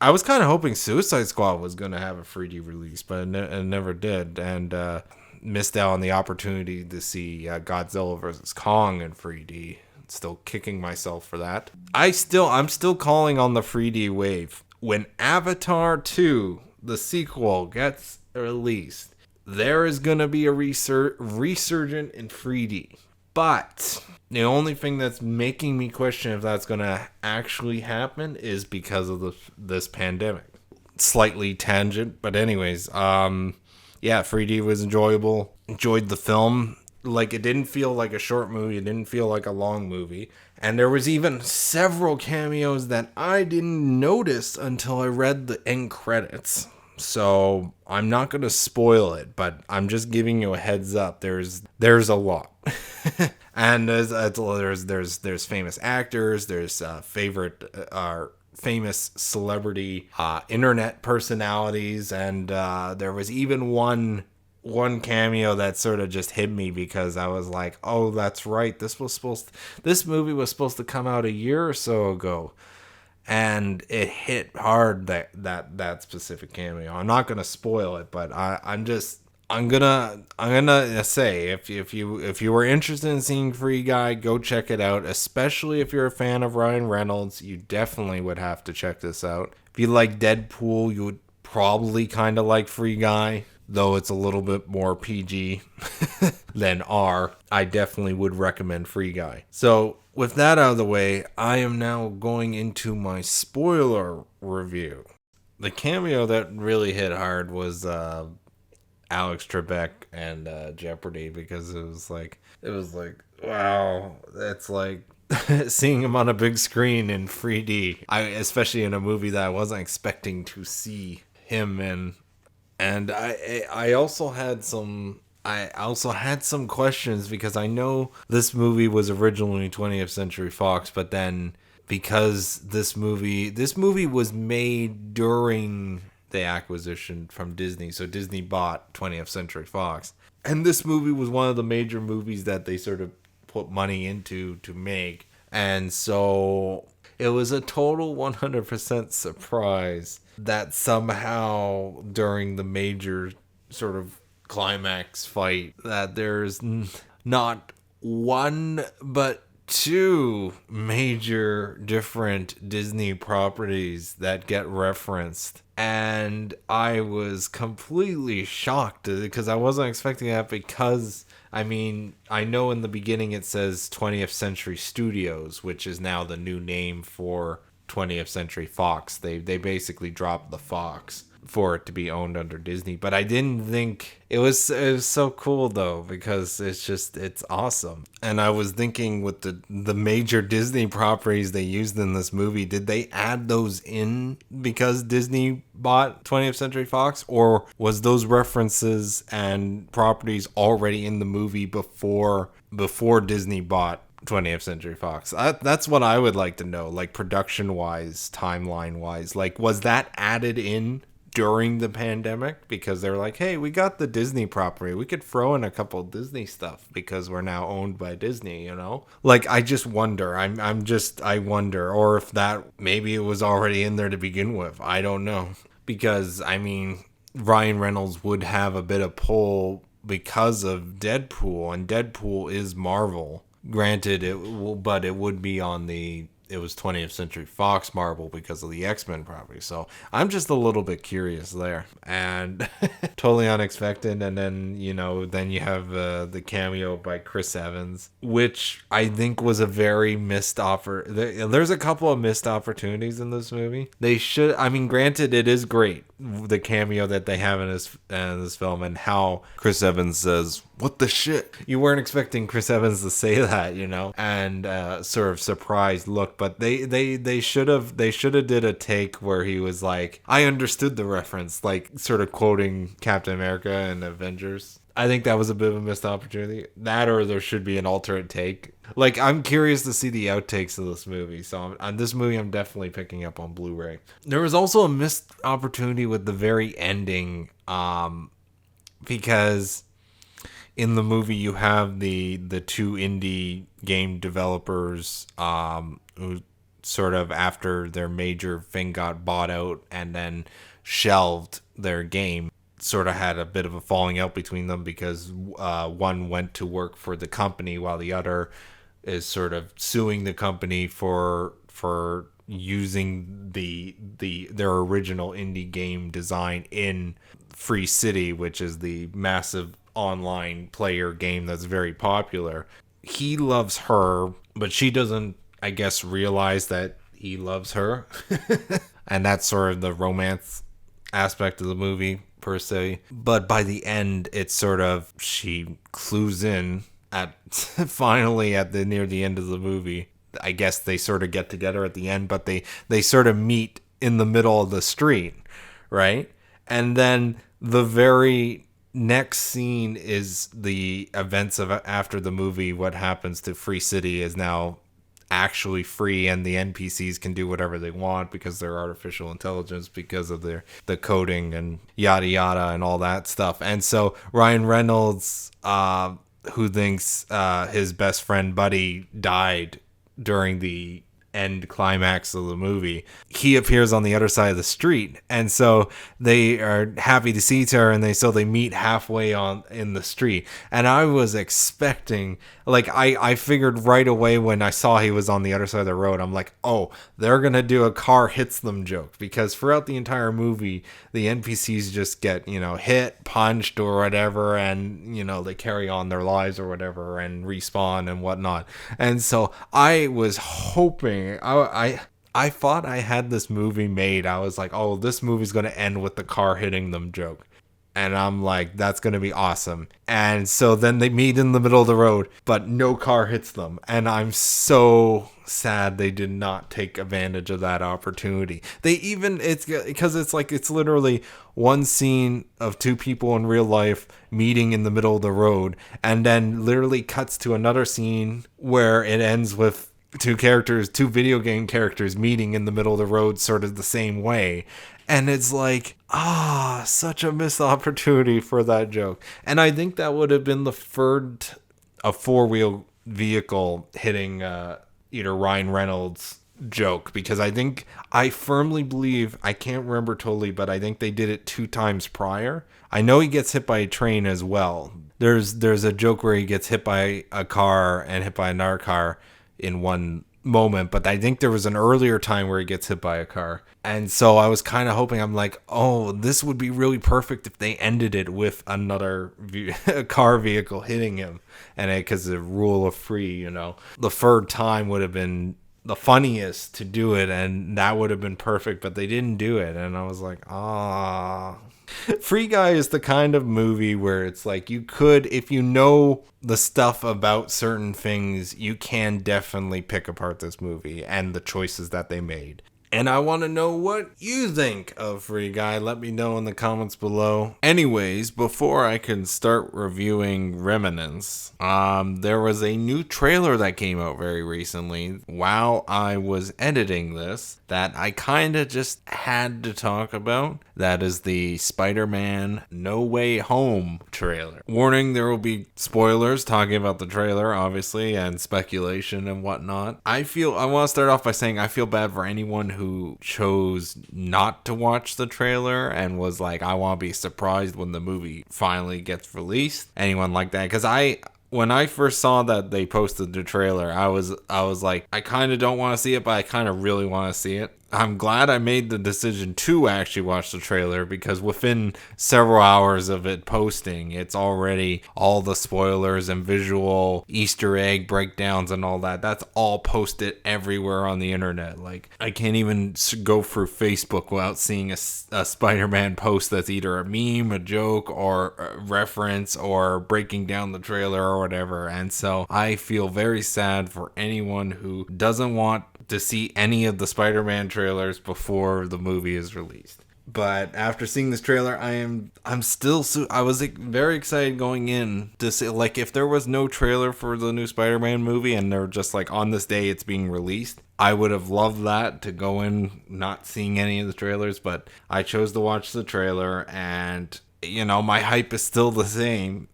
I was kind of hoping Suicide Squad was going to have a 3D release, but it never did. And, missed out on the opportunity to see Godzilla vs. Kong in 3D. Still kicking myself for that. I'm still calling on the 3D wave. When Avatar 2, the sequel, gets released, there is going to be a resurgent in 3D. But the only thing that's making me question if that's going to actually happen is because of this pandemic. Slightly tangent, but anyways, yeah, 3D was enjoyable. Enjoyed the film. Like, it didn't feel like a short movie. It didn't feel like a long movie. And there was even several cameos that I didn't notice until I read the end credits. So I'm not going to spoil it, but I'm just giving you a heads up. There's a lot. And there's famous actors. There's famous celebrity internet personalities, and there was even one cameo that sort of just hit me because I was like, oh, that's right, this movie was supposed to come out a year or so ago, and it hit hard, that specific cameo. I'm not gonna spoil it, but I'm gonna say if you were interested in seeing Free Guy, go check it out. Especially if you're a fan of Ryan Reynolds, you definitely would have to check this out. If you like Deadpool, you would probably kind of like Free Guy, though it's a little bit more PG than R. I definitely would recommend Free Guy. So with that out of the way, I am now going into my spoiler review. The cameo that really hit hard was Alex Trebek and Jeopardy, because it was like wow, that's like seeing him on a big screen in 3D. Especially in a movie that I wasn't expecting to see him in. And I also had some questions, because I know this movie was originally 20th Century Fox, but then because this movie was made during the acquisition from Disney, so Disney bought 20th Century Fox. And this movie was one of the major movies that they sort of put money into to make. And so it was a total 100% surprise that somehow during the major sort of climax fight that there's not one but two major different Disney properties that get referenced. And I was completely shocked because I wasn't expecting that because, I mean, I know in the beginning it says 20th Century Studios, which is now the new name for 20th Century Fox. They basically dropped the Fox for it to be owned under Disney, but I didn't think it was so cool though, because it's awesome. And I was thinking with the major Disney properties they used in this movie, did they add those in because Disney bought 20th Century Fox, or was those references and properties already in the movie before Disney bought 20th Century Fox? That's what I would like to know, like production wise, timeline wise. Like, was that added in during the pandemic because they're like, hey, we got the Disney property, we could throw in a couple Disney stuff because we're now owned by Disney, you know? Like, I just wonder. I wonder, or if that maybe it was already in there to begin with. I don't know, because I mean, Ryan Reynolds would have a bit of pull because of Deadpool, and Deadpool is Marvel. Granted, but it would be on it was 20th Century Fox Marvel because of the X-Men property. So I'm just a little bit curious there, and totally unexpected. And then, then you have the cameo by Chris Evans, which I think was a very missed offer. There's a couple of missed opportunities in this movie. They should, I mean, granted, it is great, the cameo that they have in this film, and how Chris Evans says, "What the shit?" You weren't expecting Chris Evans to say that, and sort of surprised look. But they should have did a take where he was like, "I understood the reference," like sort of quoting Captain America and Avengers. I think that was a bit of a missed opportunity. That, or there should be an alternate take. Like, I'm curious to see the outtakes of this movie. So on this movie, I'm definitely picking up on Blu-ray. There was also a missed opportunity with the very ending, because in the movie you have the two indie game developers who sort of, after their major thing got bought out and then shelved their game, sort of had a bit of a falling out between them because one went to work for the company while the other is sort of suing the company for using their original indie game design in Free City, which is the massive online player game that's very popular. He loves her, but she doesn't, I guess, realize that he loves her. And that's sort of the romance aspect of the movie, per se. But by the end, it's sort of, she clues in at finally at the near the end of the movie. I guess they sort of get together at the end, but they sort of meet in the middle of the street, right? And then the very next scene is the events of after the movie. What happens to Free City is now actually free, and the NPCs can do whatever they want because they're artificial intelligence, because of the coding and yada yada and all that stuff. And so Ryan Reynolds, who thinks his best friend Buddy died during the end climax of the movie, he appears on the other side of the street, and so they are happy to see her, and they meet halfway in the street. And I was expecting, like, I figured right away when I saw he was on the other side of the road, I'm like, oh, they're gonna do a car hits them joke, because throughout the entire movie the NPCs just get hit, punched, or whatever, and they carry on their lives or whatever and respawn and whatnot. And so I was hoping, I thought I had this movie made. I was like, oh, this movie's going to end with the car hitting them joke. And I'm like, that's going to be awesome. And so then they meet in the middle of the road, but no car hits them. And I'm so sad they did not take advantage of that opportunity. It's because it's literally one scene of two people in real life meeting in the middle of the road, and then literally cuts to another scene where it ends with two video game characters meeting in the middle of the road sort of the same way. And it's like, such a missed opportunity for that joke. And I think that would have been the third a four-wheel vehicle hitting either Ryan Reynolds joke, because I firmly believe, I can't remember totally, but I think they did it 2 times prior. I know he gets hit by a train as well. There's a joke where he gets hit by a car and hit by another car in one moment, but I think there was an earlier time where he gets hit by a car. And so I was kind of hoping, I'm like, this would be really perfect if they ended it with another car vehicle hitting him, and because the rule of three, the third time would have been the funniest to do it, and that would have been perfect, but they didn't do it, and I was like, Free Guy is the kind of movie where it's like, you could, if you know the stuff about certain things, you can definitely pick apart this movie and the choices that they made. And I want to know what you think of Free Guy. Let me know in the comments below. Anyways, before I can start reviewing Reminiscence, there was a new trailer that came out very recently while I was editing this that I kind of just had to talk about. That is the Spider-Man No Way Home trailer. Warning, there will be spoilers talking about the trailer, obviously, and speculation and whatnot. I want to start off by saying I feel bad for anyone who chose not to watch the trailer and was like, I want to be surprised when the movie finally gets released. Anyone like that? Because when I first saw that they posted the trailer, I was like, I kind of don't want to see it, but I kind of really want to see it. I'm glad I made the decision to actually watch the trailer, because within several hours of it posting, it's already all the spoilers and visual Easter egg breakdowns and all that. That's all posted everywhere on the internet. Like, I can't even go through Facebook without seeing a Spider-Man post that's either a meme, a joke, or a reference, or breaking down the trailer or whatever. And so I feel very sad for anyone who doesn't want to see any of the Spider-Man trailers before the movie is released. But after seeing this trailer, I was very excited going in to see, like, if there was no trailer for the new Spider-Man movie and they're just like, on this day it's being released, I would have loved that, to go in not seeing any of the trailers. But I chose to watch the trailer, and my hype is still the same.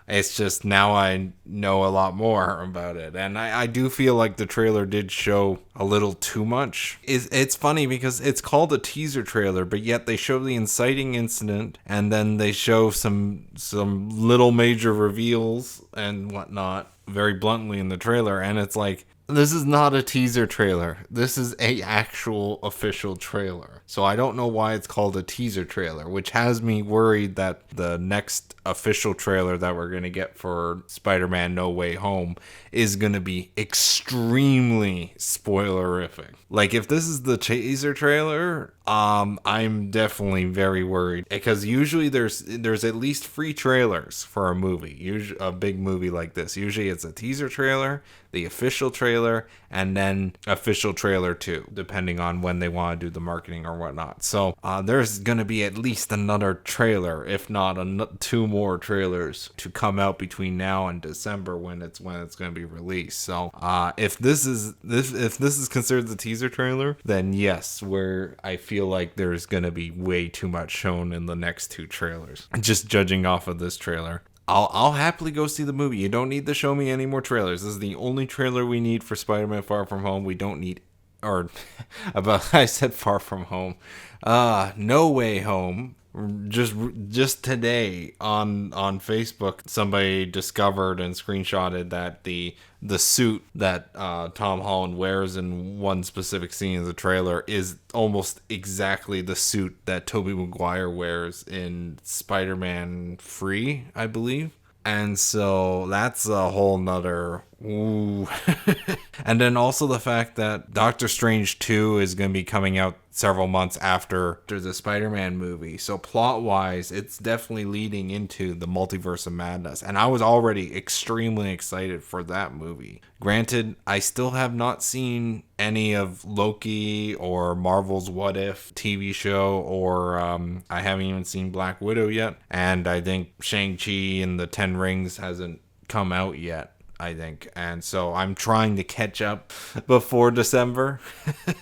It's just now I know a lot more about it. And I do feel like the trailer did show a little too much. It's funny because it's called a teaser trailer, but yet they show the inciting incident, and then they show some little major reveals and whatnot very bluntly in the trailer. And it's like, this is not a teaser trailer. This is a actual official trailer. So I don't know why it's called a teaser trailer, which has me worried that the next official trailer that we're going to get for Spider-Man No Way Home is going to be extremely spoilerific. Like, if this is the teaser trailer, I'm definitely very worried, because usually there's at least 3 trailers for a movie. Usually a big movie like this. Usually it's a teaser trailer, the official trailer, and then official trailer 2, depending on when they want to do the marketing or whatnot. So there's going to be at least another trailer, if not 2 more trailers to come out between now and December when it's going to be released. So if this is considered the teaser trailer, then yes, where I feel like there's going to be way too much shown in the next 2 trailers. Just judging off of this trailer, I'll happily go see the movie. You don't need to show me any more trailers. This is the only trailer we need for Spider-Man Far From Home. We don't need, I said Far From Home. No Way Home. Just today on Facebook, somebody discovered and screenshotted that the suit that Tom Holland wears in one specific scene of the trailer is almost exactly the suit that Tobey Maguire wears in Spider-Man 3, I believe. And so that's a whole nother ooh. And then also the fact that Doctor Strange 2 is going to be coming out several months after the Spider-Man movie. So plot-wise, it's definitely leading into the multiverse of madness. And I was already extremely excited for that movie. Granted, I still have not seen any of Loki or Marvel's What If TV show, or I haven't even seen Black Widow yet. And I think Shang-Chi and the Ten Rings hasn't come out yet. I think. And so I'm trying to catch up before December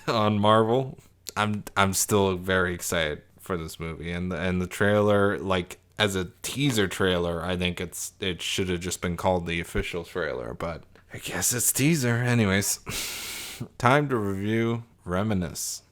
on Marvel. I'm still very excited for this movie, and the trailer, like as a teaser trailer, I think it should have just been called the official trailer, but I guess it's teaser. Anyways, time to review Reminiscence,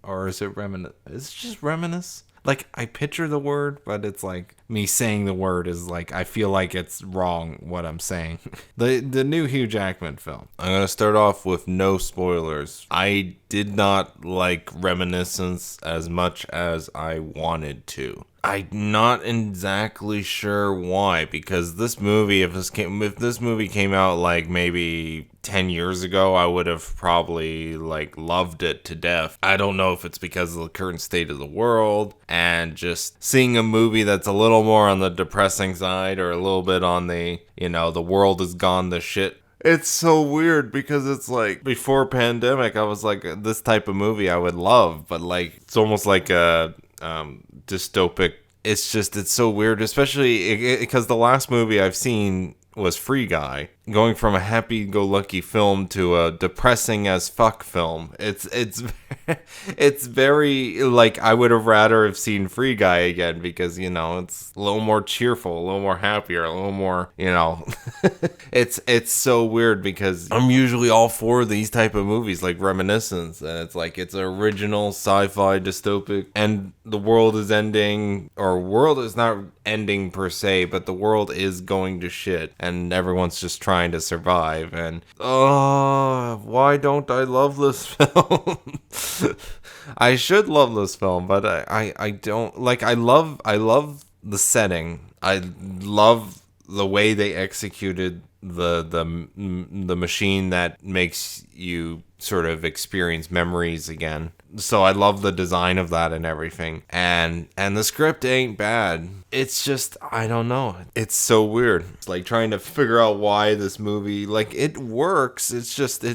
or is it Is it just Reminisce? Like, I picture the word, but it's like me saying the word is like, I feel like it's wrong what I'm saying. The new Hugh Jackman film. I'm going to start off with no spoilers. I did not like Reminiscence as much as I wanted to. I'm not exactly sure why, because this movie, if this movie came out like maybe 10 years ago, I would have probably like loved it to death. I don't know if it's because of the current state of the world and just seeing a movie that's a little more on the depressing side, or a little bit on the, the world has gone to shit. It's so weird because it's like before pandemic, I was like, this type of movie I would love, but like it's almost like a dystopic. It's so weird, especially because the last movie I've seen was Free Guy, going from a happy-go-lucky film to a depressing as fuck film. It's it's very, like, I would have rather have seen Free Guy again, because it's a little more cheerful, a little more happier, a little more, it's so weird because I'm usually all for these type of movies like Reminiscence, and it's like it's original sci-fi dystopic, and the world is ending, or world is not ending per se, but the world is going to shit, and everyone's just trying to survive, and why don't I love this film? I should love this film, but I don't. Like, I love the setting. I love the way they executed the machine that makes you sort of experience memories again. So I love the design of that and everything. And the script ain't bad. It's just, I don't know. It's so weird. It's like trying to figure out why this movie, like, it works. It's just,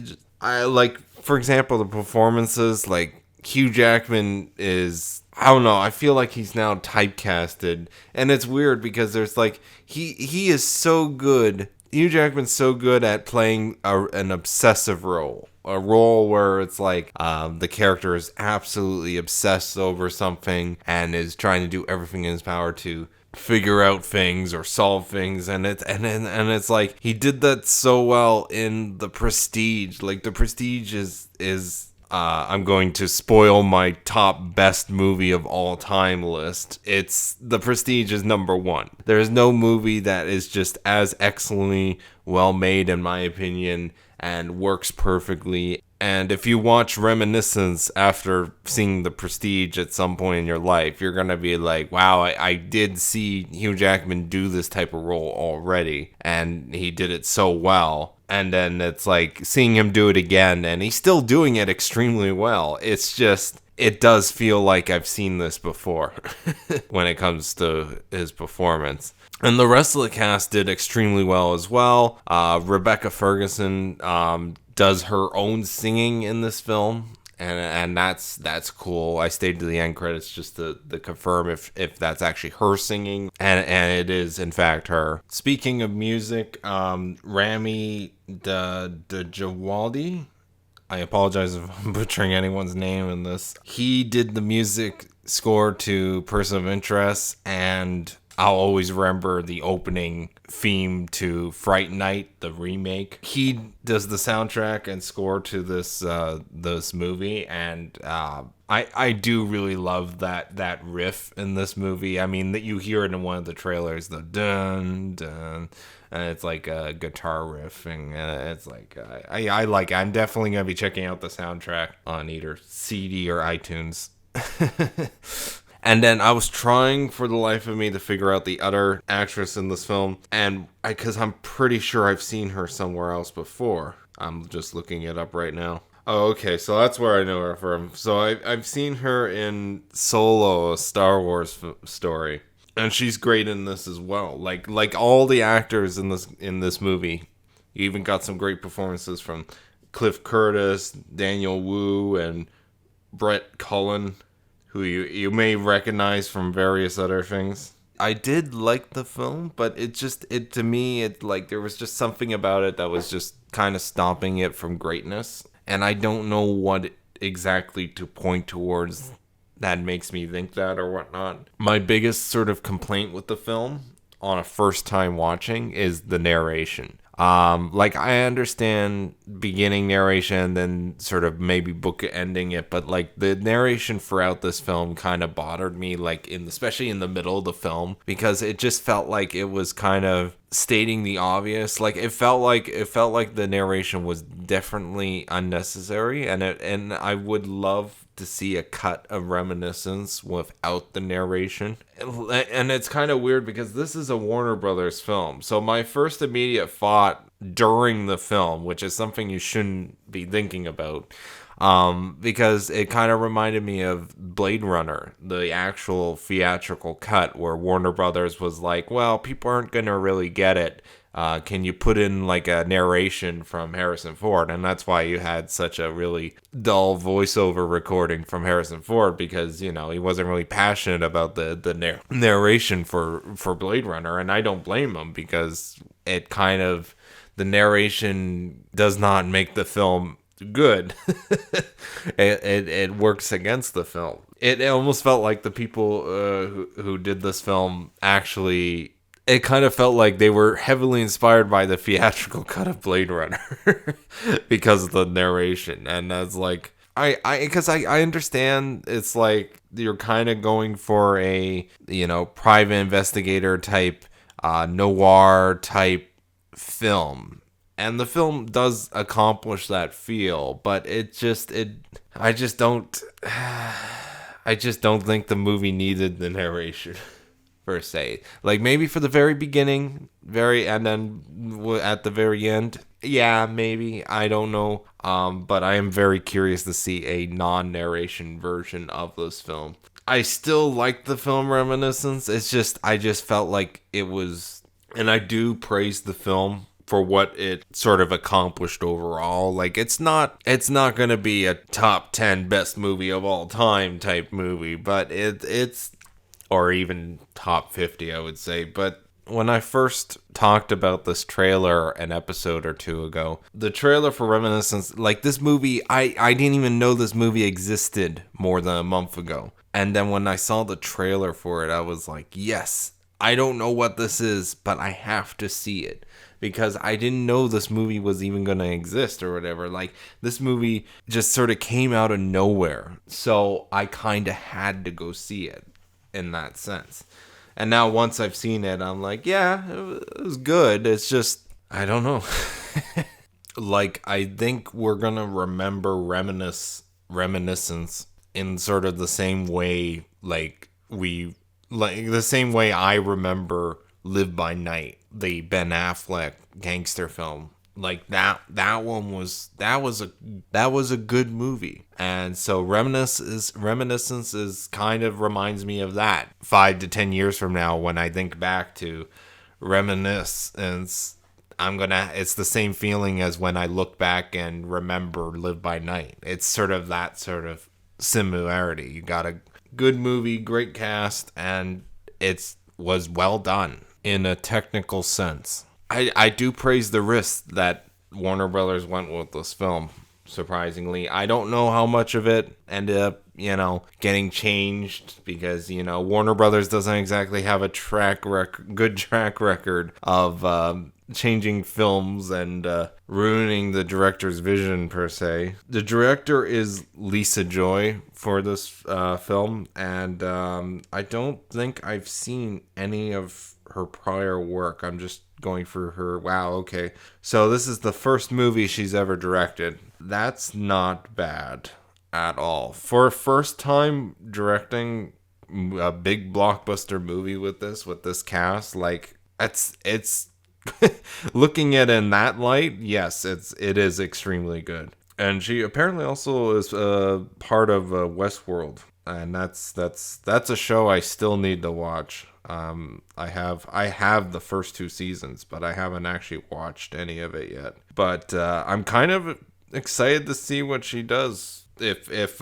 I like, for example, the performances, like Hugh Jackman is, I don't know, I feel like he's now typecasted. And it's weird because there's like, he is so good. Hugh Jackman's so good at playing an obsessive role. A role where it's like the character is absolutely obsessed over something and is trying to do everything in his power to figure out things or solve things, and it's like he did that so well in The Prestige. Like, The Prestige is I'm going to spoil my top best movie of all time list. The Prestige is number one. There is no movie that is just as excellently well made, in my opinion, and works perfectly. And if you watch Reminiscence after seeing The Prestige at some point in your life, you're going to be like, wow, I did see Hugh Jackman do this type of role already, and he did it so well. And then it's like seeing him do it again, and he's still doing it extremely well. It's just, it does feel like I've seen this before when it comes to his performance. And the rest of the cast did extremely well as well. Rebecca Ferguson does her own singing in this film, and that's cool. I stayed to the end credits just to confirm if that's actually her singing, and it is in fact her. Speaking of music, Rami Djawadi, I apologize if I'm butchering anyone's name in this. He did the music score to Person of Interest, and I'll always remember the opening theme to Fright Night, the remake. He does the soundtrack and score to this movie, and I do really love that riff in this movie. I mean, that you hear it in one of the trailers, the dun dun, and it's like a guitar riff, and it's like I like it. I'm definitely gonna be checking out the soundtrack on either CD or iTunes. And then I was trying for the life of me to figure out the other actress in this film, and because I'm pretty sure I've seen her somewhere else before. I'm just looking it up right now. Oh, okay, so that's where I know her from. So I've seen her in Solo, a Star Wars story, and she's great in this as well. Like all the actors in this movie, you even got some great performances from Cliff Curtis, Daniel Wu, and Brett Cullen, who you may recognize from various other things. I did like the film, but it to me, it like there was just something about it that was just kind of stopping it from greatness. And I don't know what exactly to point towards that makes me think that or whatnot. My biggest sort of complaint with the film on a first time watching is the narration. Like I understand beginning narration, then sort of maybe book ending it, but like the narration throughout this film kind of bothered me, like especially in the middle of the film, because it just felt like it was kind of stating the obvious. Like it felt like the narration was definitely unnecessary, and I would love to see a cut of Reminiscence without the narration. And it's kind of weird because this is a Warner Brothers film. So my first immediate thought during the film, which is something you shouldn't be thinking about, because it kind of reminded me of Blade Runner, the actual theatrical cut where Warner Brothers was like, well, people aren't going to really get it. Can you put in like a narration from Harrison Ford? And that's why you had such a really dull voiceover recording from Harrison Ford, because, you know, he wasn't really passionate about the narration for Blade Runner. And I don't blame him, because it kind of, the narration does not make the film good. It works against the film. It almost felt like the people who did this film actually, it kind of felt like they were heavily inspired by the theatrical cut of Blade Runner because of the narration. And that's like, because I understand it's like you're kind of going for a, you know, private investigator type, noir type film. And the film does accomplish that feel, but I just don't, I just don't think the movie needed the narration per se. Like maybe for the very beginning, and then at the very end, yeah, maybe, I don't know. But I am very curious to see a non-narration version of this film. I still like the film Reminiscence. I just felt like it was, and I do praise the film for what it sort of accomplished overall. Like it's not going to be a top 10 best movie of all time type movie, but it's, or even top 50, I would say. But when I first talked about this trailer an episode or two ago, the trailer for Reminiscence, like this movie, I didn't even know this movie existed more than a month ago. And then when I saw the trailer for it, I was like, yes, I don't know what this is, but I have to see it. Because I didn't know this movie was even going to exist or whatever. Like, this movie just sort of came out of nowhere. So I kind of had to go see it in that sense. And now once I've seen it, I'm like, yeah, it was good. It's just, I don't know. Like, I think we're going to remember Reminiscence in sort of the same way, like the same way I remember Live by Night, the Ben Affleck gangster film. Like that was a good movie. And so Reminiscence is kind of reminds me of that. 5 to 10 years from now, when I think back to Reminiscence, it's the same feeling as when I look back and remember Live by Night. It's sort of that sort of similarity. You got a good movie, great cast, and it was well done in a technical sense. I do praise the risk that Warner Brothers went with this film, surprisingly. I don't know how much of it ended up, getting changed, because, Warner Brothers doesn't exactly have a good track record of changing films and ruining the director's vision, per se. The director is Lisa Joy for this film, and I don't think I've seen any of her prior work. I'm just going through her. Wow, okay. So this is the first movie she's ever directed. That's not bad at all. For a first time directing a big blockbuster movie with this cast, like it's looking at it in that light, yes, it is extremely good. And she apparently also is part of Westworld, and that's a show I still need to watch. I have the first 2 seasons, but I haven't actually watched any of it yet. But I'm kind of excited to see what she does if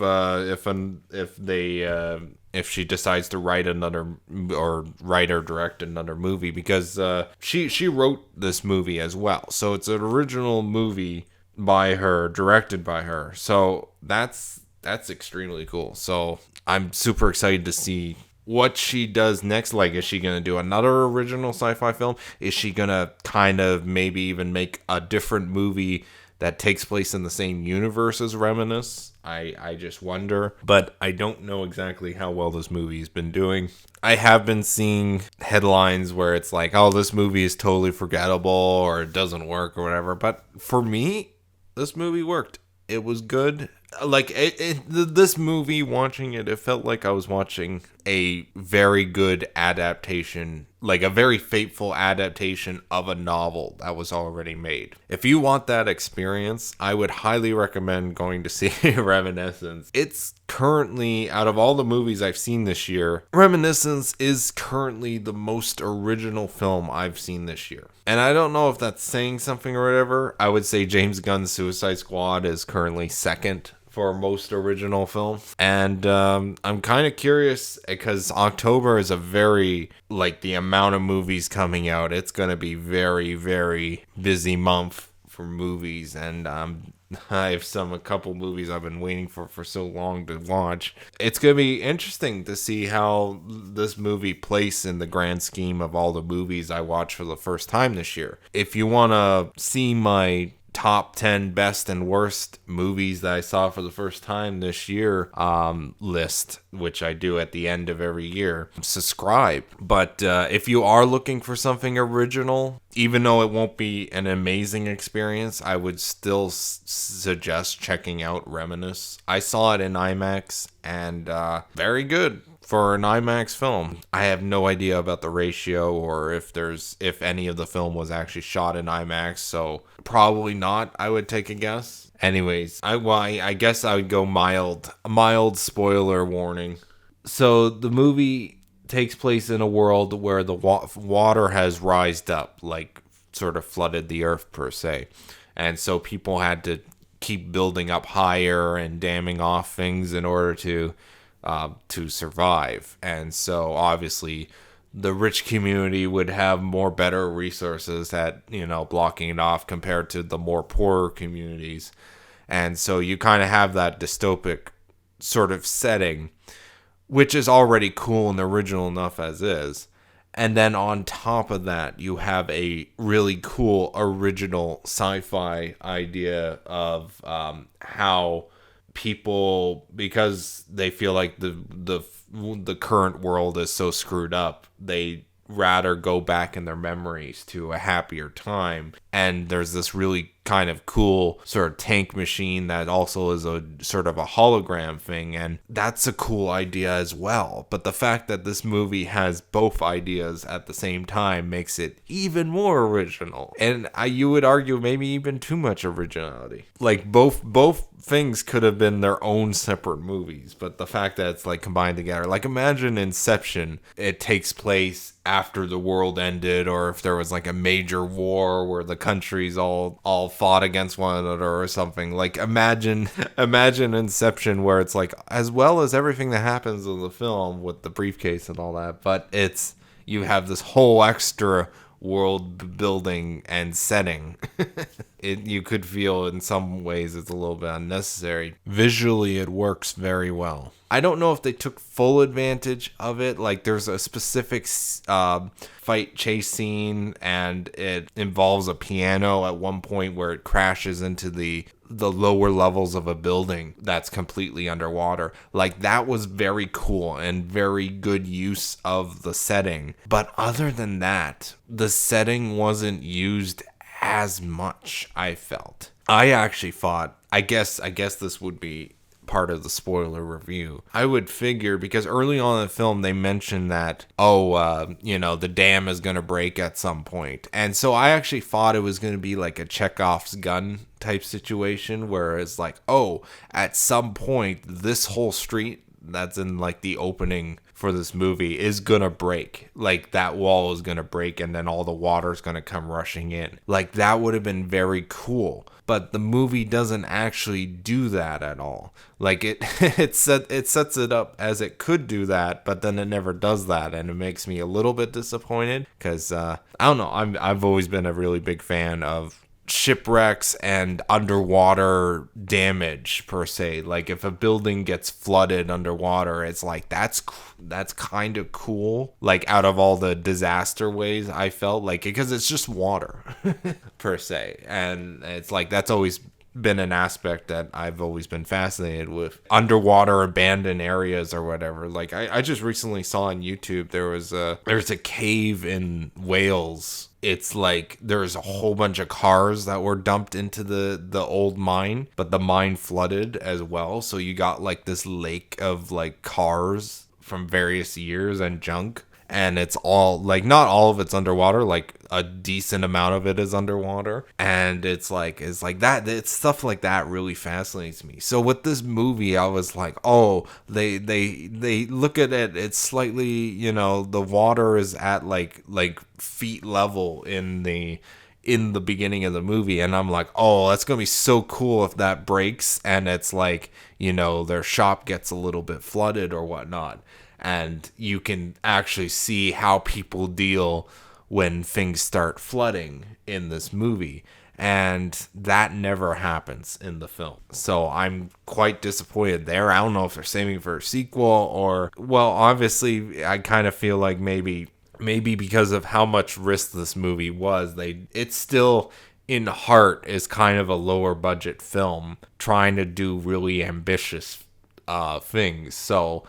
she decides to write another or write or direct another movie, because she wrote this movie as well. So it's an original movie by her, directed by her. So that's extremely cool. So I'm super excited to see what she does next. Like, is she going to do another original sci-fi film? Is she going to kind of maybe even make a different movie that takes place in the same universe as Reminiscence? I just wonder. But I don't know exactly how well this movie's been doing. I have been seeing headlines where it's like, oh, this movie is totally forgettable or it doesn't work or whatever. But for me, this movie worked. It was good. Like, this movie, watching it, it felt like I was watching a very good adaptation, like a very faithful adaptation of a novel that was already made. If you want that experience, I would highly recommend going to see Reminiscence. It's currently, out of all the movies I've seen this year, Reminiscence is currently the most original film I've seen this year. And I don't know if that's saying something or whatever. I would say James Gunn's Suicide Squad is currently second for most original film. And I'm kind of curious because October is a very, like, the amount of movies coming out, it's going to be very, very busy month for movies. And I have a couple movies I've been waiting for so long to watch. It's going to be interesting to see how this movie plays in the grand scheme of all the movies I watched for the first time this year. If you want to see my top 10 best and worst movies that I saw for the first time this year list, which I do at the end of every year, subscribe. But if you are looking for something original, even though it won't be an amazing experience, I would still suggest checking out Reminiscence. I saw it in IMAX and very good for an IMAX film. I have no idea about the ratio or if any of the film was actually shot in IMAX, so probably not, I would take a guess. Anyways, I guess I would go mild spoiler warning. So the movie takes place in a world where the water has rised up, like sort of flooded the earth per se. And so people had to keep building up higher and damming off things in order to survive. And so obviously the rich community would have better resources at, blocking it off compared to the more poorer communities. And so you kind of have that dystopic sort of setting, which is already cool and original enough as is. And then on top of that, you have a really cool original sci-fi idea of how people, because they feel like the current world is so screwed up, they rather go back in their memories to a happier time. And there's this really kind of cool sort of tank machine that also is a sort of a hologram thing, and that's a cool idea as well. But the fact that this movie has both ideas at the same time makes it even more original, and you would argue maybe even too much originality. Like both things could have been their own separate movies, but the fact that it's like combined together, like imagine Inception, it takes place after the world ended, or if there was like a major war where the countries all fought against one another or something. Like imagine Inception, where it's like, as well as everything that happens in the film with the briefcase and all that, but you have this whole extra world building and setting. You could feel in some ways it's a little bit unnecessary. Visually, it works very well. I don't know if they took full advantage of it. Like, there's a specific fight chase scene, and it involves a piano at one point where it crashes into the lower levels of a building that's completely underwater. Like, that was very cool and very good use of the setting. But other than that, the setting wasn't used as much, I felt. I actually thought, I guess this would be part of the spoiler review. I would figure, because early on in the film they mentioned that, the dam is going to break at some point. And so I actually thought it was going to be like a Chekhov's gun type situation, where it's like, at some point this whole street that's in like the opening for this movie is gonna break. Like, that wall is gonna break, and then all the water is gonna come rushing in. Like, that would have been very cool. but the movie doesn't actually do that at all. Like it sets it up as it could do that, but then it never does that, and it makes me a little bit disappointed because I don't know. I've always been a really big fan of shipwrecks and underwater damage per se. Like if a building gets flooded underwater, it's like that's kind of cool. Like out of all the disaster ways, I felt like, because it's just water per se, and it's like that's always been an aspect that I've always been fascinated with, underwater abandoned areas or whatever. Like I just recently saw on YouTube there's a cave in Wales. It's like there's a whole bunch of cars that were dumped into the old mine, but the mine flooded as well, so you got like this lake of like cars from various years and junk. And it's all like, not all of it's underwater, like a decent amount of it is underwater, and it's like that. It's stuff like that really fascinates me. So with this movie, I was like, oh, they look at it, it's slightly, you know, the water is at like feet level in the beginning of the movie, and I'm like, oh, that's gonna be so cool if that breaks and it's like, you know, their shop gets a little bit flooded or whatnot. And you can actually see how people deal when things start flooding in this movie. And that never happens in the film. So I'm quite disappointed there. I don't know if they're saving for a sequel or, well, obviously, I kind of feel like maybe because of how much risk this movie was, it's still in heart is kind of a lower budget film trying to do really ambitious things. So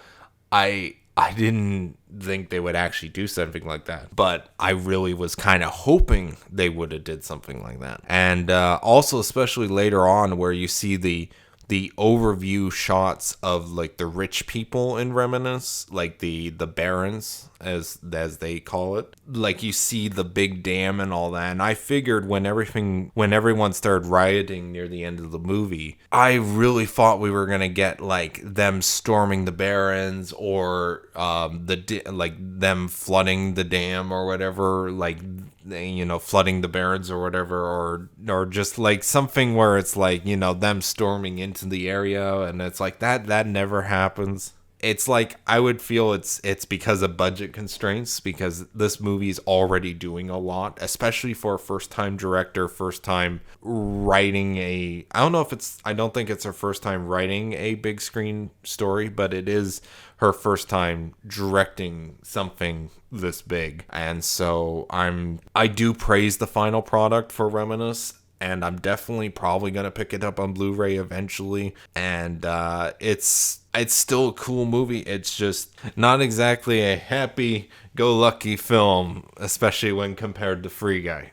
I didn't think they would actually do something like that, but I really was kind of hoping they would have did something like that. And also, especially later on, where you see the overview shots of like the rich people in Reminiscence, like the barons as they call it. Like you see the big dam and all that. And I figured when everyone started rioting near the end of the movie, I really thought we were gonna get like them storming the barons, or like them flooding the dam or whatever, like, you know, flooding the barons or whatever, or just like something where it's like, you know, them storming into the area, and it's like that never happens. It's like I would feel it's because of budget constraints, because this movie is already doing a lot, especially for a first-time director, first time writing I don't think it's her first time writing a big screen story, but it is her first time directing something this big. And so I do praise the final product for Reminiscence, and I'm definitely probably gonna pick it up on Blu-ray eventually. And it's still a cool movie. It's just not exactly a happy-go-lucky film, especially when compared to Free Guy.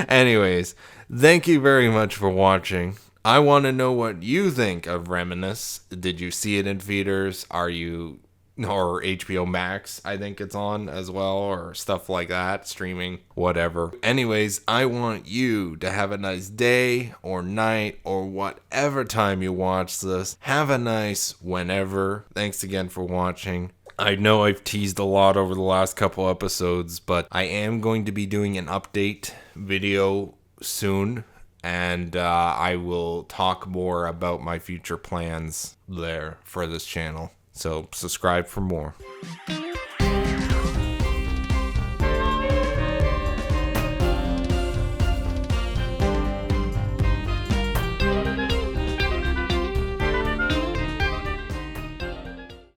Anyways, thank you very much for watching. I want to know what you think of Reminiscence. Did you see it in theaters? Or HBO Max, I think it's on as well, or stuff like that, streaming, whatever. Anyways, I want you to have a nice day or night or whatever time you watch this. Have a nice whenever. Thanks again for watching. I know I've teased a lot over the last couple episodes, but I am going to be doing an update video soon, and I will talk more about my future plans there for this channel. So subscribe for more.